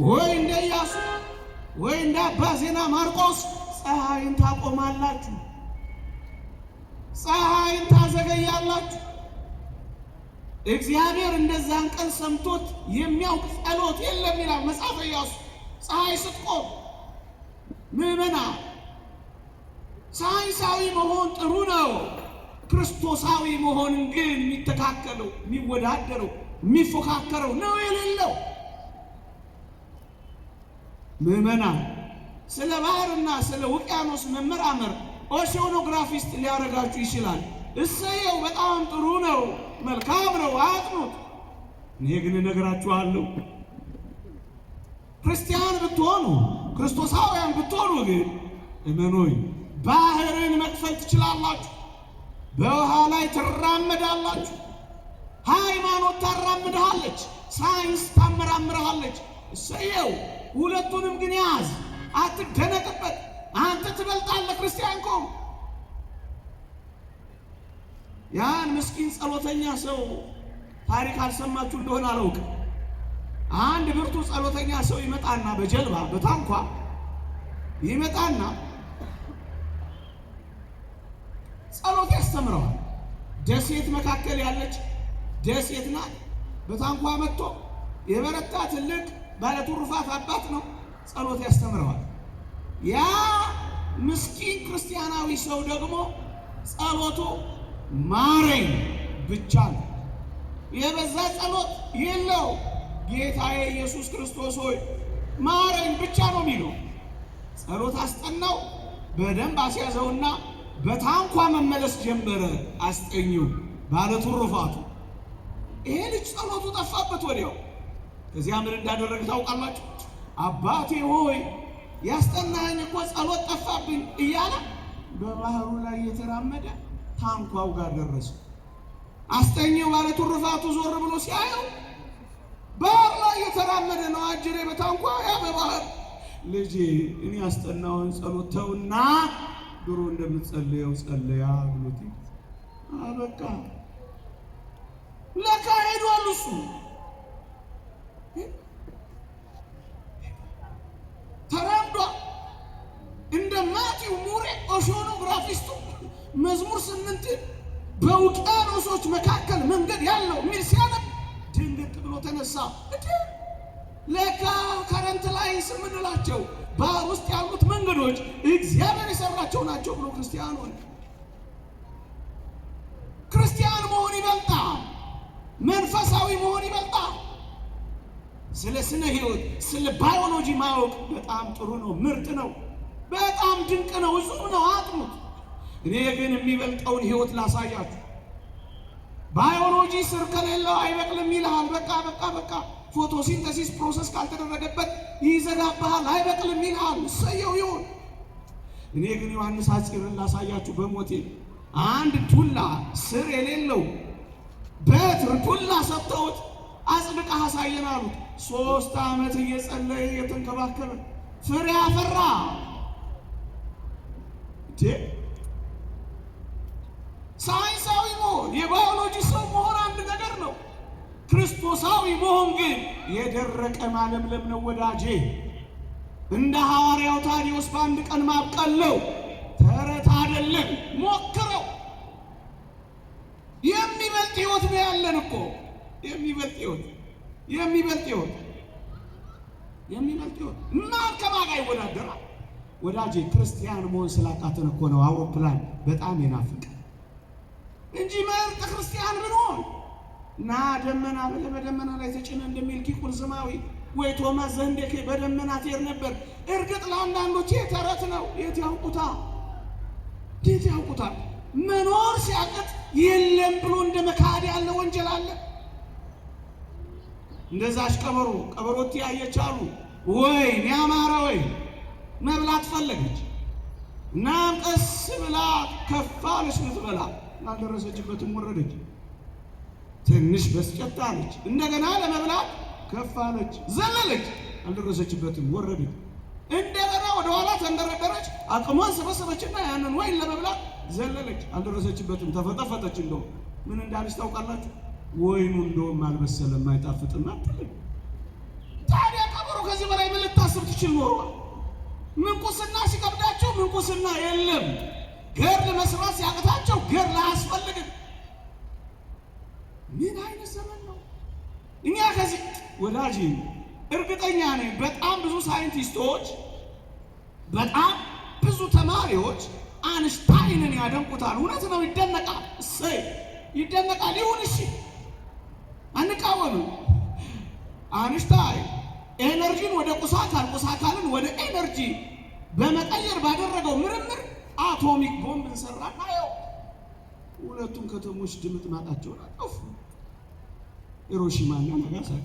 ወይ እንደ ኢያሱ ወይ እንደ አባ ዜና ማርቆስ ፀሐይን ታቆማላችሁ፣ ፀሐይን ታዘገያላችሁ። እግዚአብሔር እንደዛን ቀን ሰምቶት የሚያውቅ ጸሎት የለም ይላል መጽሐፈ ኢያሱ። ፀሐይ ስትቆም ምዕመና፣ ሳይንሳዊ መሆን ጥሩ ነው። ክርስቶሳዊ መሆን ግን የሚተካከለው፣ የሚወዳደረው፣ የሚፎካከረው ነው የሌለው። ምዕመና፣ ስለ ባህርና ስለ ውቅያኖስ መመራመር ኦሺዮኖግራፊስት ሊያደርጋችሁ ይችላል። እሰየው፣ በጣም ጥሩ ነው፣ መልካም ነው፣ አጥኑት። እኔ ግን እነግራችኋለሁ፣ ክርስቲያን ብትሆኑ፣ ክርስቶሳውያን ብትሆኑ ግን እመኑኝ፣ ባህርን መክፈል ትችላላችሁ። በውሃ ላይ ትራመዳላችሁ። ሃይማኖት ታራምድሃለች፣ ሳይንስ ታመራምርሃለች። እሰየው፣ ሁለቱንም ግን ያዝ፣ አትደነቅበት። አንተ ትበልጣለህ ክርስቲያን ቆም። ያን ምስኪን ጸሎተኛ ሰው ታሪክ አልሰማችሁ እንደሆነ አላውቅም። አንድ ብርቱ ጸሎተኛ ሰው ይመጣና በጀልባ በታንኳ ይመጣና ጸሎት ያስተምረዋል። ደሴት መካከል ያለች ደሴት ናት። በታንኳ መጥቶ የበረታ ትልቅ ባለትሩፋት አባት ነው። ጸሎት ያስተምረዋል። ያ ምስኪን ክርስቲያናዊ ሰው ደግሞ ጸሎቱ ማረኝ ብቻ ነው። የበዛ ጸሎት የለው። ጌታዬ ኢየሱስ ክርስቶስ ሆይ ማረኝ ብቻ ነው የሚለው። ጸሎት አስጠናው። በደንብ አስያዘውና በታንኳ መመለስ ጀመረ። አስጠኝው ባለትሩፋቱ። ይሄ ልጅ ጸሎቱ ጠፋበት ወዲያው። ከዚያ ምን እንዳደረገ ታውቃላችሁ? አባቴ ሆይ ያስጠናኸኝ እኮ ጸሎት ጠፋብኝ እያለ በባህሩ ላይ የተራመደ ታንኳው ጋር ደረሰ። አስጠኝው ባለትሩፋቱ ዞር ብሎ ሲያየው ባህር ላይ የተራመደ ነው። አጅሬ በታንኳ ያ በባህር። ልጄ እኔ ያስጠናውን ጸሎት ተውና ድሮ እንደምትጸልየው ጸልያ ብሎት አበቃ። ለካ ሄዷል እሱ። ተራምዷ እንደ ማቲው ሙሬ ኦሺዮኖግራፊስቱ መዝሙር 8 በውቅያኖሶች መካከል መንገድ ያለው የሚል ሲያነብ ድንግጥ ብሎ ተነሳ። ለካ ከረንት ላይ የምንላቸው ባህር ውስጥ ያሉት መንገዶች እግዚአብሔር የሰራቸው ናቸው ብሎ ክርስቲያን ሆነ። ክርስቲያን መሆን ይበልጣል። መንፈሳዊ መሆን ይበልጣል። ስለ ስነ ህይወት ስለ ባዮሎጂ ማወቅ በጣም ጥሩ ነው፣ ምርጥ ነው፣ በጣም ድንቅ ነው፣ እሱም ነው አጥኑት። እኔ ግን የሚበልጠውን ህይወት ላሳያችሁ። ባዮሎጂ ስር ከሌለው አይበቅልም ይልሃል። በቃ ፎቶሲንተሲስ ፕሮሰስ ካልተደረገበት ይዘጋብሃል፣ አይበቅልም ይልሃል። እሰየው ይሁን። እኔ ግን ዮሐንስ አጽቅርን ላሳያችሁ በሞቴ። አንድ ዱላ ስር የሌለው በትር ዱላ ሰጥተውት አጽድቀህ አሳየን አሉት። 3 ዓመት እየጸለየ እየተንከባከበ ፍሬ አፈራ። ሳይንሳዊ መሆን የባዮሎጂ ሰው መሆን አንድ ነገር ነው። ክርስቶሳዊ መሆን ግን የደረቀ ማለምለም ነው ወዳጄ። እንደ ሐዋርያው ታዲዮስ በአንድ ቀን ማብቀል ነው፣ ተረት አይደለም። ሞክረው። የሚበልጥ ህይወት ነው ያለን እኮ። የሚበልጥ ህይወት ማን ከማን ጋር ይወዳደራል? ወዳጄ ክርስቲያን መሆን ስላቃተን እኮ ነው አውሮፕላን በጣም የናፍቅ እንጂ ምርጥ ክርስቲያን ብንሆን እና ደመና በደመና ላይ ተጭነ እንደሚልኪ ቁልዝማዊ ወይ ቶማስ ዘንዴኬ በደመና ትሄድ ነበር። እርግጥ ለአንዳንዶች ተረት ነው። የት ያውቁታል? መኖር ሲያቅት የለም ብሎ እንደ መካድ ያለ ወንጀል አለ። እንደዛች ቀበሮት ያየች አሉ ወይ ያማረ ወይ መብላት ፈለገች እና ቀስ ብላ ከፋለች ልትበላ አልደረሰችበትም፣ ወረደች። ትንሽ በስጨት አለች። እንደገና ለመብላት ከፋለች፣ ዘለለች፣ አልደረሰችበትም፣ ወረደች። እንደገና ወደ ኋላ ተንደረደረች፣ አቅሟን ሰበሰበችና ያንን ወይን ለመብላት ዘለለች፣ አልደረሰችበትም፣ ተፈጠፈጠች። እንደው ምን እንዳለች ታውቃላችሁ? ወይኑ እንደውም አልበሰለም አይጣፍጥም አትልም። ታዲያ ቀበሮ ከዚህ በላይ ምን ልታስብ ትችል ኖሮ? ምንኩስና ሲከብዳቸው ምንኩስና የለም፣ ገድል መስራት ሲያቅታቸው ገድል አያስፈልግም። ምን አይነት ዘመን ነው? እኛ ከዚህ ወዳጅ እርግጠኛ ነኝ በጣም ብዙ ሳይንቲስቶች፣ በጣም ብዙ ተማሪዎች አንሽታይንን ያደንቁታል። እውነት ነው፣ ይደነቃል። እሰይ ይደነቃል። ይሁን እሺ፣ አንቃወምም። አንሽታይን ኤነርጂን ወደ ቁሳካልን ወደ ኤነርጂ በመቀየር ባደረገው ምርምር አቶሚክ ቦምብ ሰራና ያው ሁለቱም ከተሞች ድምጥ ማጣቸውን አጠፉ። ሂሮሺማና ናጋሳኪ።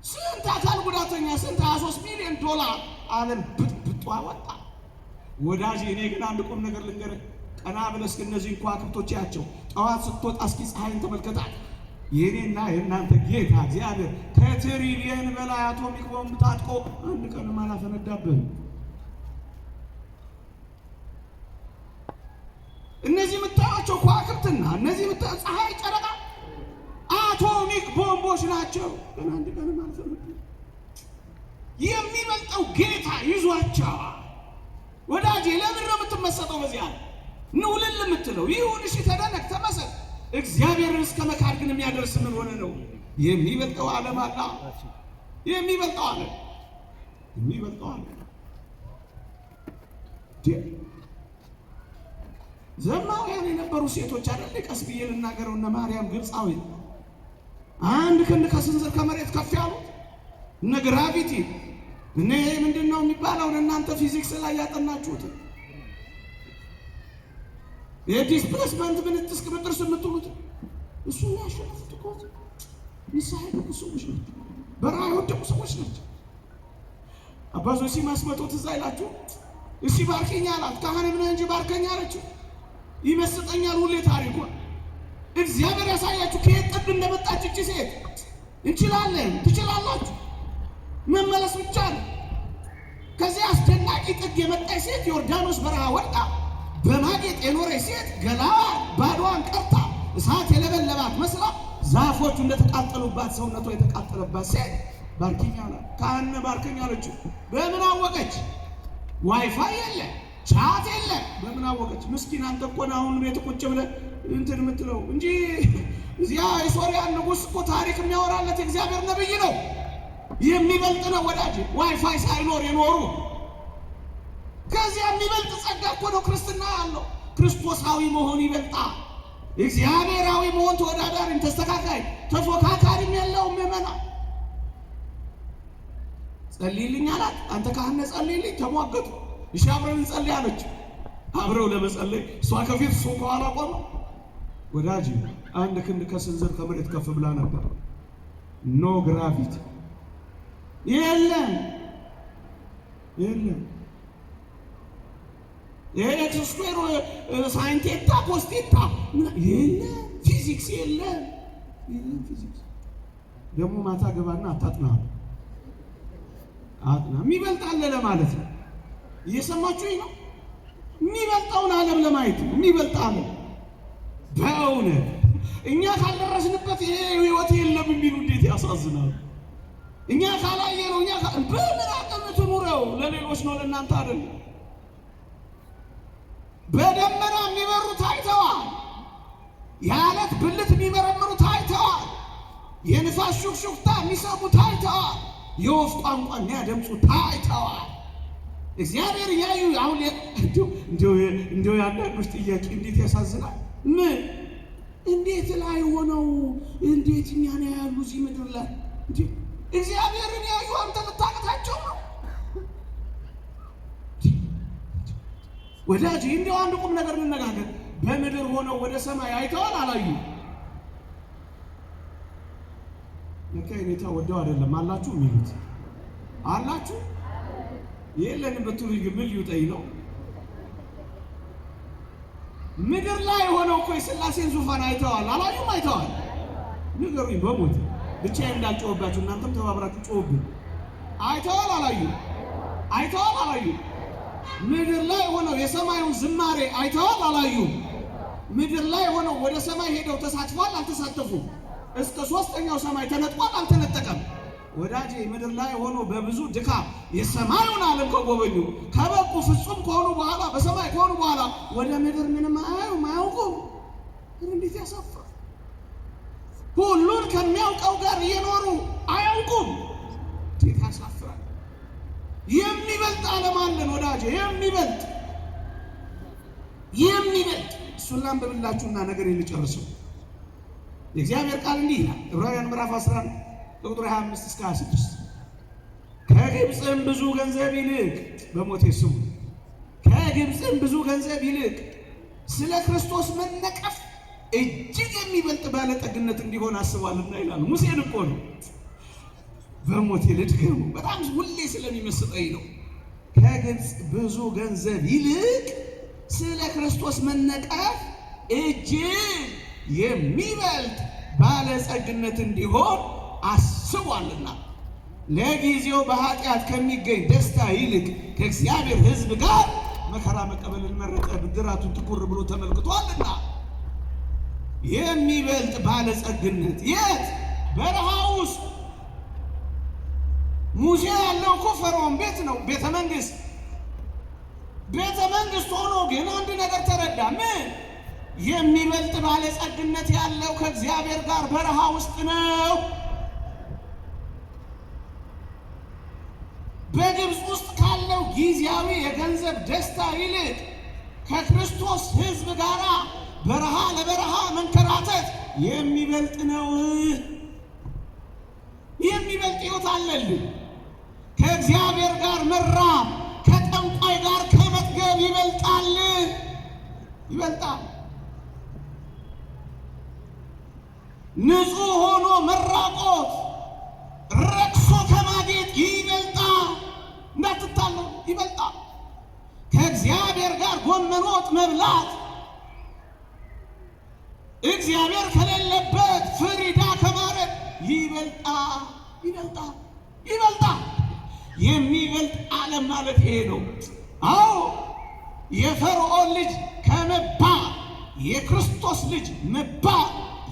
ስንት አካል ጉዳተኛ፣ ስንት 23 ሚሊዮን ዶላር ዓለም ብጥብጧ ወጣ። ወዳጅ እኔ ግን አንድ ቁም ነገር ልንገርህ። ቀና ብለህ እስኪ እነዚህን ከዋክብቶች ያቸው። ጠዋት ስትወጣ እስኪ ፀሐይን ተመልከታት። የኔና የእናንተ ጌታ እግዚአብሔር ከትሪሊየን በላይ አቶሚክ ቦምብ ታጥቆ አንድ ቀንም አላፈነዳብህም። እነዚህ የምታያቸው ከዋክብትና እነዚህ የምታያቸው ፀሐይ፣ ጨረቃ አቶሚክ ቦምቦች ናቸው። ግን አንድ ቀንም አልፈነዱም። የሚበልጠው ጌታ ይዟቸዋል። ወዳጄ ለምን ነው የምትመሰጠው? በዚያ ንውልል የምትለው ይሁን እሺ፣ ተደነቅ፣ ተመሰጥ። እግዚአብሔርን እስከ መካድ ግን የሚያደርስ ምን ሆነ ነው? የሚበልጠው ዓለም አለ። የሚበልጠው ዓለም ዘማውያን የነበሩ ሴቶች አይደል? ቀስ ብዬ ልናገረው። እነ ማርያም ግብፃዊ አንድ ክንድ ከስንዝር ከመሬት ከፍ ያሉት እነ ግራቪቲ እነ ምንድን ነው የሚባለው እናንተ ፊዚክስ ላይ ያጠናችሁት የዲስፕሌስመንት ምንትስ ቅብጥርስ የምትሉት እሱ ያሸነፉት እኮ ንስሐ የገቡ ሰዎች ናቸው። በረሃ የወደቁ ሰዎች ናቸው። አባ ዞሲማስ መጥቶ ትዝ አይላችሁ? እሺ ባርከኛ አላት። ካህንም ነህ እንጂ ባርከኛ አለችው። ይመስጠኛል ሁሌ ታሪኳ። እግዚአብሔር ያሳያችሁ ከየት ጥግ እንደመጣች እቺ ሴት። እንችላለን፣ ትችላላችሁ፣ መመለስ ብቻ ነው። ከዚህ አስደናቂ ጥግ የመጣች ሴት ዮርዳኖስ በረሃ ወጣ በማጌጥ የኖረች ሴት ገላዋ ባዶዋን ቀርታ እሳት የለበለባት መስላ ዛፎቹ እንደተቃጠሉባት ሰውነቷ የተቃጠለባት ሴት ባርከኛ አላት። ካህን ባርከኛ አለችው። በምን አወቀች? ዋይፋይ የለ፣ ቻት የለ። በምን አወቀች? ምስኪን አንተ እኮ ነው አሁን ቤት ቁጭ ብለህ እንትን የምትለው እንጂ እዚያ የሶሪያ ንጉሥ እኮ ታሪክ የሚያወራለት የእግዚአብሔር ነብይ ነው። የሚበልጥ ነው ወዳጅ። ዋይፋይ ሳይኖር የኖሩ ከዚያ የሚበልጥ ጸጋ እኮ ነው ክርስትና ያለው። ክርስቶሳዊ መሆን ይበልጣል። እግዚአብሔራዊ መሆን ተወዳዳሪም ተስተካካይ ተፎካካሪም የለውም። ምእመና ጸልይልኝ አላት። አንተ ካህን ጸልይልኝ ተሟገቱ። እሺ አብረን እንጸልይ አለች። አብረው ለመጸለይ እሷ ከፊት እሱ ከኋላ ቆመ። ወዳጅ አንድ ክንድ ከስንዝር ከመሬት ከፍ ብላ ነበር። ኖ ግራቪቲ የለም የለም። ኤክስ ስኩዌር ሳይንቴታ ኮስቴታ የለም። ፊዚክስ የለም የለም። ፊዚክስ ደግሞ ማታ ገባና አታጥና አጥና የሚበልጣል ለማለት ነው። እየሰማችሁኝ ነው? የሚበልጣውን ዓለም ለማየት ነው። የሚበልጣል በእውነት እኛ ካልደረስንበት ይሄ ህይወት የለም የሚሉ እንዴት ያሳዝናል። እኛ ካላየነው እኛ በምን አቅም ትኑረው? ለሌሎች ነው ለእናንተ አይደለም። በደመና የሚበሩ ታይተዋል። የዓለት ብልት የሚመረምሩ ታይተዋል። የንፋስ ሹክሹክታ የሚሰሙ ታይተዋል። የወፍ ቋንቋ የሚያደምጹ ታይተዋል። እግዚአብሔር እያዩ አሁን እንዲሁ የአንዳንዶች ጥያቄ እንዴት ያሳዝናል። ምን እንዴት ላይ ሆነው እንዴት እኛን ያያሉ እዚህ ምድር ላይ? እግዚአብሔርን ያዩ አንተ ልታቅታቸው ነው? ወዳጅ እንዲሁ አንድ ቁም ነገር እንነጋገር። በምድር ሆነው ወደ ሰማይ አይተዋል አላዩ? ለካይኔታ ወደው አይደለም አላችሁ የሚሉት አላችሁ የለንም በትሩ ይግብል ይውጣይ ነው። ምድር ላይ ሆነው እኮ የሥላሴን ዙፋን አይተዋል አላዩም? አይተዋል። ንገሩኝ በሞት ብቻዬን እንዳልጮህባችሁ እናንተም ተባብራችሁ ጮህብኝ። አይተዋል አላዩ? አይተዋል አላዩ? ምድር ላይ ሆነው የሰማዩን ዝማሬ አይተዋል አላዩ? ምድር ላይ ሆነው ወደ ሰማይ ሄደው ተሳትፏል አልተሳተፉም? እስከ ሦስተኛው ሰማይ ተነጥቋል አልተነጠቀም? ወዳጄ ምድር ላይ ሆኖ በብዙ ድካም የሰማዩን ዓለም ከጎበኙ ከበቁ ፍጹም ከሆኑ በኋላ በሰማይ ከሆኑ በኋላ ወደ ምድር ምንም አያውቁም። እንዴት ያሳፍራል! ሁሉን ከሚያውቀው ጋር እየኖሩ አያውቁም። እንዴት ያሳፍራል! የሚበልጥ ዓለም አለን ወዳጄ፣ የሚበልጥ እሱን ላንብብላችሁና ነገር የሚጨርሰው የእግዚአብሔር ቃል እንዲህ ይላል። ዕብራውያን ምዕራፍ 11 ቁጥር 25 እስከ 26 ከግብፅም ብዙ ገንዘብ ይልቅ በሞቴ ስሙ ከግብፅም ብዙ ገንዘብ ይልቅ ስለ ክርስቶስ መነቀፍ እጅግ የሚበልጥ ባለጠግነት እንዲሆን አስቧልና ይላል። ሙሴን እኮ ነው። በሞቴ ልድገሙ፣ በጣም ሁሌ ስለሚመስጠኝ ነው። ከግብፅ ብዙ ገንዘብ ይልቅ ስለ ክርስቶስ መነቀፍ እጅግ የሚበልጥ ባለጸግነት እንዲሆን አስቧልና ለጊዜው በኃጢአት ከሚገኝ ደስታ ይልቅ ከእግዚአብሔር ሕዝብ ጋር መከራ መቀበልን መረጠ፣ ብድራቱን ትኩር ብሎ ተመልክቷልና። የሚበልጥ ባለጸግነት የት? በረሃ ውስጥ። ሙሴ ያለው እኮ ፈርዖን ቤት ነው፣ ቤተ መንግስት ሆኖ ግን አንድ ነገር ተረዳ። ምን? የሚበልጥ ባለጸግነት ያለው ከእግዚአብሔር ጋር በረሃ ውስጥ ነው። በግብፅ ውስጥ ካለው ጊዜያዊ የገንዘብ ደስታ ይልቅ ከክርስቶስ ሕዝብ ጋር በረሃ ለበረሃ መንከራተት የሚበልጥ ነው። የሚበልጥ ሕይወት አለልህ። ከእግዚአብሔር ጋር መራብ ከጠንቋይ ጋር ከመጥገብ ይበልጣል። ንጹሕ ሆኖ መራቆት ረክሶ ከማጌጥ ይበልጣል። እንዳትታለው ይበልጣል። ከእግዚአብሔር ጋር ጎመን ወጥ መብላት እግዚአብሔር ከሌለበት ፍሪዳ ከማረግ ይበልጣል። የሚበልጥ ዓለም ማለት ይሄ ነው። አዎ የፈርዖን ልጅ ከመባል የክርስቶስ ልጅ መባል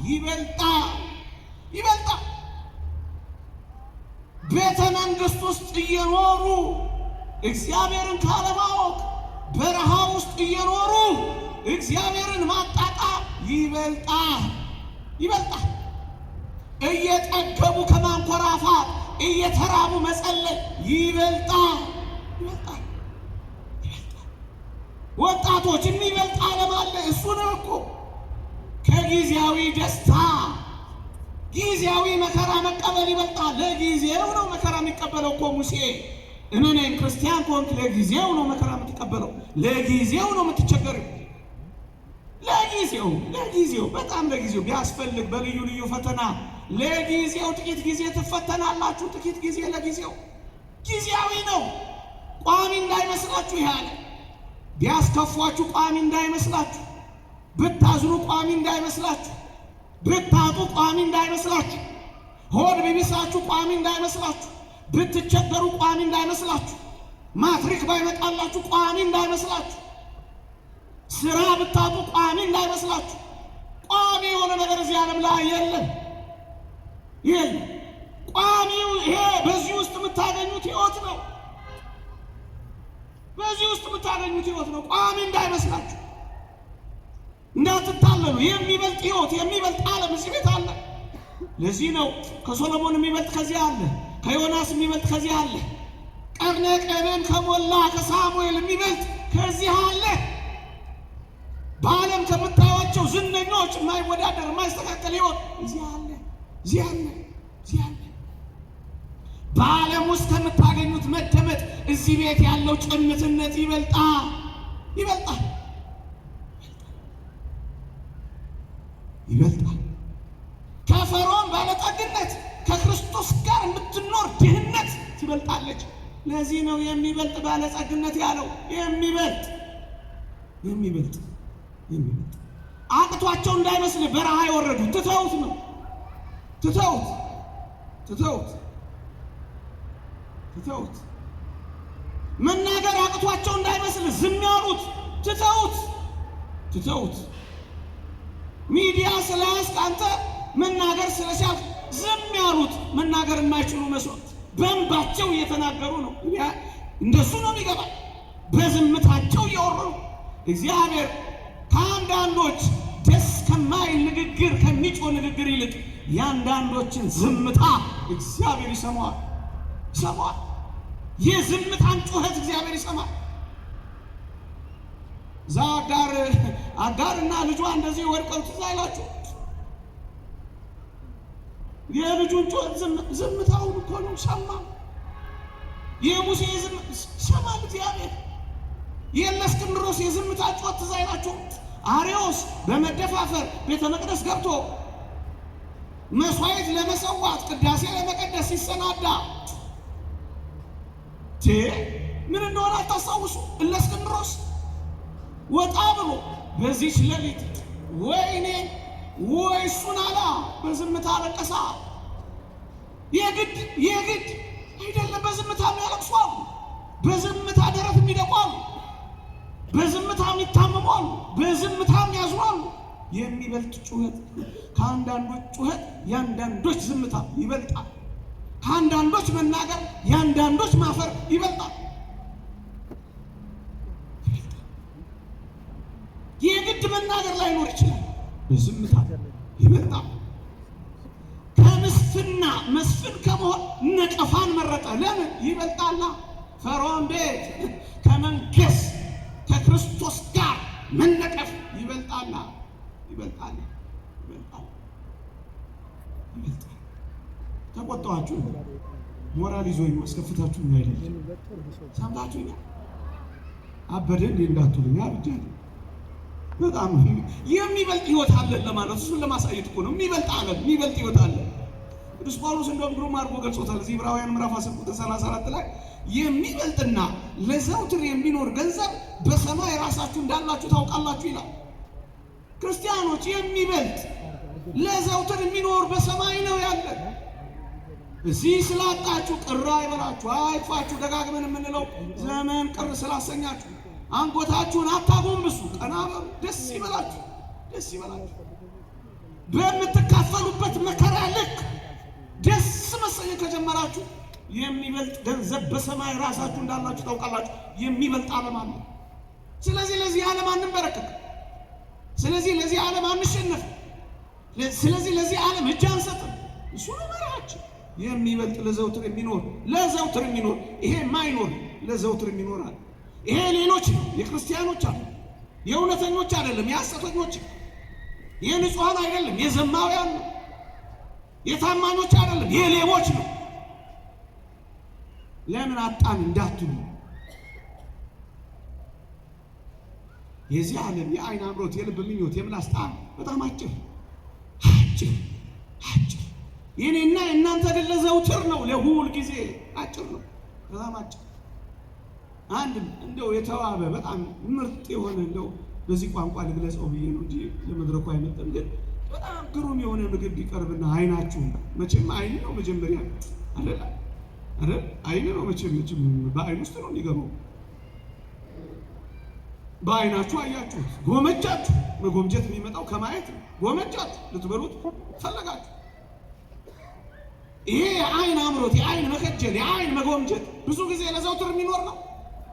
ይበልጣል። ቤተ መንግስት ውስጥ እየኖሩ እግዚአብሔርን ካለማወቅ በረሃ ውስጥ እየኖሩ እግዚአብሔርን ማጣጣም ይበልጣል። እየጠገቡ ከማንኮራፋት እየተራቡ መጸለይ ይበልጣል። ወጣቶች የሚበልጥ ዓለም አለ። እሱ ነው እኮ ከጊዜያዊ ደስታ ጊዜያዊ መከራ መቀበል ይበልጣል። ለጊዜው ነው መከራ የሚቀበለው እኮ ሙሴ። እኔን ክርስቲያን ከሆንክ ለጊዜው ነው መከራ የምትቀበለው፣ ለጊዜው ነው የምትቸገረው። ለጊዜው በጣም ለጊዜው ቢያስፈልግ በልዩ ልዩ ፈተና ለጊዜው ጥቂት ጊዜ ትፈተናላችሁ። ጥቂት ጊዜ ለጊዜው ጊዜያዊ ነው። ቋሚ እንዳይመስላችሁ። ያለ ቢያስከፏችሁ ቋሚ እንዳይመስላችሁ፣ ብታዝኑ ቋሚ እንዳይመስላችሁ፣ ብታጡ ቋሚ እንዳይመስላችሁ፣ ሆድ ቢብሳችሁ ቋሚ እንዳይመስላችሁ፣ ብትቸገሩ ቋሚ እንዳይመስላችሁ፣ ማትሪክ ባይመጣላችሁ ቋሚ እንዳይመስላችሁ፣ ስራ ብታጡ ቋሚ እንዳይመስላችሁ። ቋሚ የሆነ ነገር እዚህ ዓለም ላይ የለም። ቋሚው ይሄ በዚህ ውስጥ የምታገኙት ሕይወት ነው። በዚህ ውስጥ የምታገኙት ሕይወት ነው። ቋሚ እንዳይመስላችሁ፣ እንዳትታለሉ። የሚበልጥ ሕይወት የሚበልጥ ዓለም እዚህ ቤት አለ። ለዚህ ነው ከሶሎሞን የሚበልጥ ከዚህ አለ፣ ከዮናስ የሚበልጥ ከዚህ አለ፣ ቀርነ ቀቤን ከሞላ ከሳሙኤል የሚበልጥ ከዚህ አለ። በዓለም ከምታዩዋቸው ዝነኞች የማይወዳደር የማይስተካከል ሕይወት እዚህ አለ፣ እዚህ አለ፣ እዚህ አለ። በዓለም ውስጥ ከምታገኙት መደመጥ እዚህ ቤት ያለው ጭምትነት ይበልጣል፣ ይበልጣል፣ ይበልጣል። ከፈርዖን ባለጠግነት ከክርስቶስ ጋር የምትኖር ድህነት ትበልጣለች። ለዚህ ነው የሚበልጥ ባለጸግነት ያለው። የሚበልጥ አቅቷቸው እንዳይመስል በረሃ የወረዱ ትተውት ነው። ትተውት መናገር አቅቷቸው እንዳይመስል ዝም ያሉት ትተውት ሚዲያ ስለያዝክ አንተ መናገር ስለቻልክ ዝም ያሉት መናገር የማይችሉ መስሎት በእንባቸው እየተናገሩ ነው። እንደሱ ነው የሚገባ። በዝምታቸው እያወሩ እግዚአብሔር ከአንዳንዶች ደስ ከማይል ንግግር ከሚጮህ ንግግር ይልቅ የአንዳንዶችን ዝምታ እግዚአብሔር ይሰማዋል። የዝምታን ጩኸት እግዚአብሔር ይሰማል። እዛ አጋርና ልጇ እንደዚህ ወድቀው ትዝ አይላችሁ? የልጁን ጩኸት ዝምታውን እኮ ነው ሰማ። የሙሴ ሰማል እግዚአብሔር። የእስክንድሮስ የዝምታ ጩኸት ትዝ አይላችሁ? አርዮስ በመደፋፈር ቤተ መቅደስ ገብቶ መስዋዕት ለመሰዋት ቅዳሴ ለመቀደስ ሲሰናዳ ምን እንደሆነ አታስታውሱ? እለእስክንድሮስ ወጣ ብሎ በዚህች ሌሊት ወይኔ ወይ እሱን አላ በዝምታ አለቀሳ። የግድ አይደለም በዝምታ የሚያለቅሱ አሉ፣ በዝምታ ደረት የሚደቁ አሉ፣ በዝምታ የሚታመሙ አሉ፣ በዝምታ የሚያዝኑ አሉ። የሚበልጥ ጩኸት ከአንዳንዶች ጩኸት የአንዳንዶች ዝምታ ይበልጣል። ከአንዳንዶች መናገር የአንዳንዶች ማፈር ይበልጣል። የግድ መናገር ላይኖር ይችላል፣ በዝምታ ይበልጣል። መስፍን ከመሆን ነቀፋን መረጠ። ለምን? ይበልጣላ። ፈርዖን ቤት ከመንገስ ከክርስቶስ ጋር መነቀፍ ይበልጣላ። ተቆጣኋችሁ፣ ሞራል ይዞኝ አስከፍታችሁ አይደል? ሰምታችሁኛ? አበደ እንዴ እንዳትሉኝ አብጃለሁ። በጣም የሚበልጥ ሕይወት አለ ለማለት እሱን ለማሳየት እኮ ነው። የሚበልጥ ዓለም የሚበልጥ ሕይወት አለ። ቅዱስ ጳውሎስ እንደውም ግሩም አድርጎ ገልጾታል። እዚህ ዕብራውያን ምዕራፍ 10 ቁጥር 34 ላይ የሚበልጥና ለዘውትር የሚኖር ገንዘብ በሰማይ ራሳችሁ እንዳላችሁ ታውቃላችሁ ይላል። ክርስቲያኖች የሚበልጥ ለዘውትር የሚኖር በሰማይ ነው ያለ። እዚህ ስላጣችሁ ቅር አይበላችሁ፣ አይጥፋችሁ። ደጋግመን የምንለው ዘመን ቅር ስላሰኛችሁ አንጎታችሁን አታጎንብሱ፣ ቀና በሉ፣ ደስ ይበላችሁ። በምትካፈሉበት መከራ ልክ ደስ መሰኘት ከጀመራችሁ የሚበልጥ ገንዘብ በሰማይ ራሳችሁ እንዳላችሁ ታውቃላችሁ። የሚበልጥ ዓለም አለ። ስለዚህ ለዚህ ዓለም አንበረከክ። ስለዚህ ለዚህ ዓለም አንሸነፍ። ስለዚህ ለዚህ ዓለም እጅ አንሰጥም። እሱ ነው መሪያችን። የሚበልጥ ለዘውትር የሚኖር ይሄ የማይኖር ለዘውትር የሚኖራል። ይሄ ሌሎች ነው፣ የክርስቲያኖች አለ፣ የእውነተኞች አይደለም፣ የሐሰተኞች። የንጹሃን አይደለም፣ የዘማውያን ነው። የታማኞች አይደለም፣ የሌቦች ነው። ለምን አጣን እንዳትሉ የዚህ ዓለም የዓይን አምሮት፣ የልብ ምኞት፣ የምላስ ጣዕም በጣም አጭር የኔና እናንተ አይደለ ዘውትር ነው፣ ለሁል ጊዜ አጭር ነው፣ በጣም አጭር። አንድ እንደው የተዋበ በጣም ምርጥ የሆነ እንደው በዚህ ቋንቋ ልግለጸው ብዬ ነው እንጂ ለመድረኩ አይመጣም። ግን በጣም ግሩም የሆነ ምግብ ቢቀርብና አይናችሁ መቼም አይን ነው መጀመሪያ አይደል? አይን ነው መቼም በአይን ውስጥ ነው የሚገባው። በአይናችሁ አያችሁት፣ ጎመጃችሁ። መጎምጀት የሚመጣው ከማየት ነው። ጎመጃችሁ፣ ልትበሉት ፈለጋችሁ። ይሄ የዓይን አምሮት፣ የዓይን መከጀል፣ የዓይን መጎምጀት ብዙ ጊዜ ለዘውትር የሚኖር ነው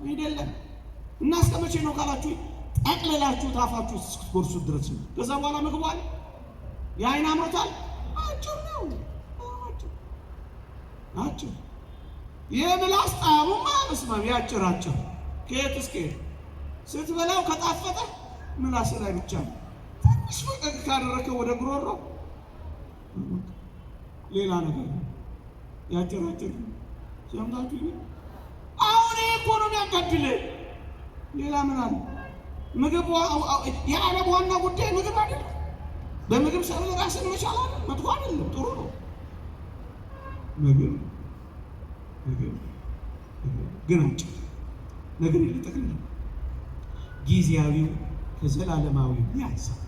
አይደለም። እና እስከ መቼ ነው ካላችሁ ጠቅልላችሁ ታፋችሁ እስክትጎርሱት ድረስ ነው። ከዛ በኋላ ምግቡ አለ። የዓይን አምሮት አለ፣ አጭር ነው፣ አጭር። የምላስ ጣዕሙማ መስማም ያጭር ከየት እስከ የት ስትበላው ከጣፈጠ ምላስ ላይ ብቻ ነው። ትንሽ ፈቀቅ ካደረከው ወደ ጉሮሮ ሌላ ነገር ነው። ያጭር ሰምታችሁ። አሁን ኢኮኖሚ ያጋድል ሌላ ምን አለ? ምግብ የዓለም ዋና ጉዳይ ምግብ አይደለም። በምግብ ሰበብ ራስን መቻል አለ። መጥፎ አይደለም፣ ጥሩ ነው። ምግብ ግን አጭር ነገር ይጠቅልል። ጊዜያዊው ከዘላለማዊው ያንሳል፣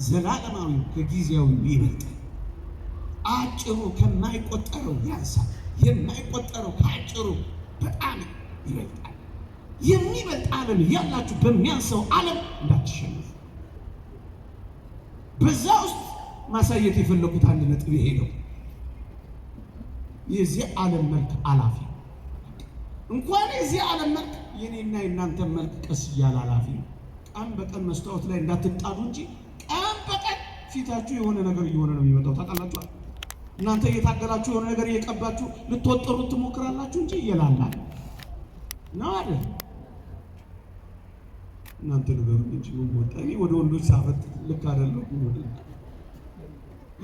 ዘላለማዊው ከጊዜያዊው ይበልጣል። አጭሩ ከማይቆጠረው ያንሳል፣ የማይቆጠረው ከአጭሩ በጣም ይበልጣል። የሚበልጥ ዓለም ያላችሁ በሚያንሰው ዓለም እንዳትሸነፉ። በዛ ውስጥ ማሳየት የፈለኩት አንድ ነጥብ ይሄ ነው። የዚህ ዓለም መልክ አላፊ፣ እንኳን የዚህ ዓለም መልክ የኔና የእናንተ መልክ ቀስ እያለ አላፊ ነው። ቀን በቀን መስታወት ላይ እንዳትጣዱ እንጂ ቀን በቀን ፊታችሁ የሆነ ነገር እየሆነ ነው የሚመጣው። ታውቃላችሁ። እናንተ እየታገላችሁ የሆነ ነገር እየቀባችሁ ልትወጥሩት ትሞክራላችሁ እንጂ እየላላ ነው አይደል? እናንተ ነገር እንጂ ምን ወጣ? እኔ ወደ ወንዶች ሳፈጥ ልክ አይደለም።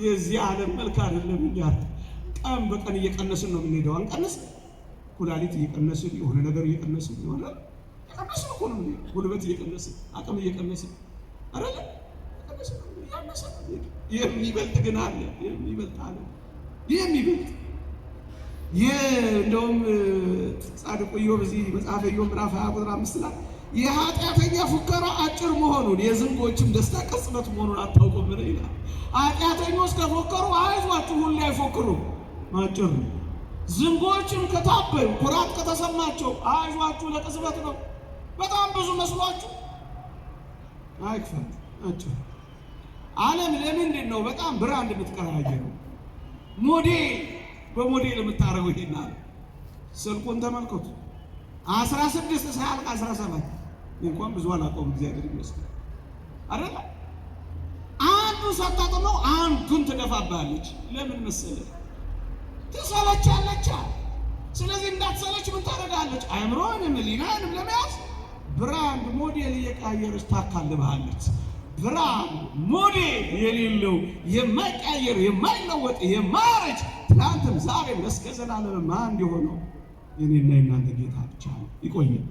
የዚህ ዓለም መልክ አይደለም። እያት ቀን በቀን እየቀነስን ነው የምንሄደው። አንቀነስ ኩላሊት እየቀነስን የሆነ ነገር እየቀነስን ይሆናል። ቀነስን እኮ ነው ጉልበት እየቀነስን አቅም እየቀነስን አይደል? ቀነስን ያነሰን የሚበልጥ ግን አለ። የሚበልጥ አለ። የሚበልጥ እንደውም ጻድቁ ኢዮብ እዚህ መጽሐፈ ኢዮብ ምዕራፍ 20 ቁጥር 5 ላይ የኃጢአተኛ ፉከራ አጭር መሆኑን የዝንጎችም ደስታ ቅጽበት መሆኑን አታውቁም ይላል። ኃጢአተኞች ከፎከሩ አይዟችሁ፣ ሁሌ አይፎክሩም፣ አጭር ነው። ዝንጎችም ከታበዩ ኩራት ከተሰማቸው አይዟችሁ፣ ለቅጽበት ነው። በጣም ብዙ መስሏችሁ አይክፋት፣ አጭር። ዓለም ለምንድን ነው በጣም ብራንድ የምትቀያየረው? ሞዴል በሞዴል የምታረገው ይሄን አለ። ስልኩን ተመልከቱ። 16 ሳያልቅ 17 እንኳን ብዙ አላውቀውም፣ እግዚአብሔር ይመስገን አይደል? አንዱ ሳታጥመው አንዱን ትደፋባለች። ለምን መሰለህ? ትሰለቻለች። ስለዚህ እንዳትሰለች ምን ታደርጋለች? አእምሮንም ሕሊናንም ለመያዝ ብራንድ ሞዴል እየቀያየረች ታካልብሃለች። ብራንድ ሞዴል የሌለው የማይቀያየር የማይለወጥ የማያረጅ ትናንትም ዛሬም እስከ ዘላለም አንድ የሆነው የኔና የእናንተ ጌታ ብቻ ነው። ይቆየን።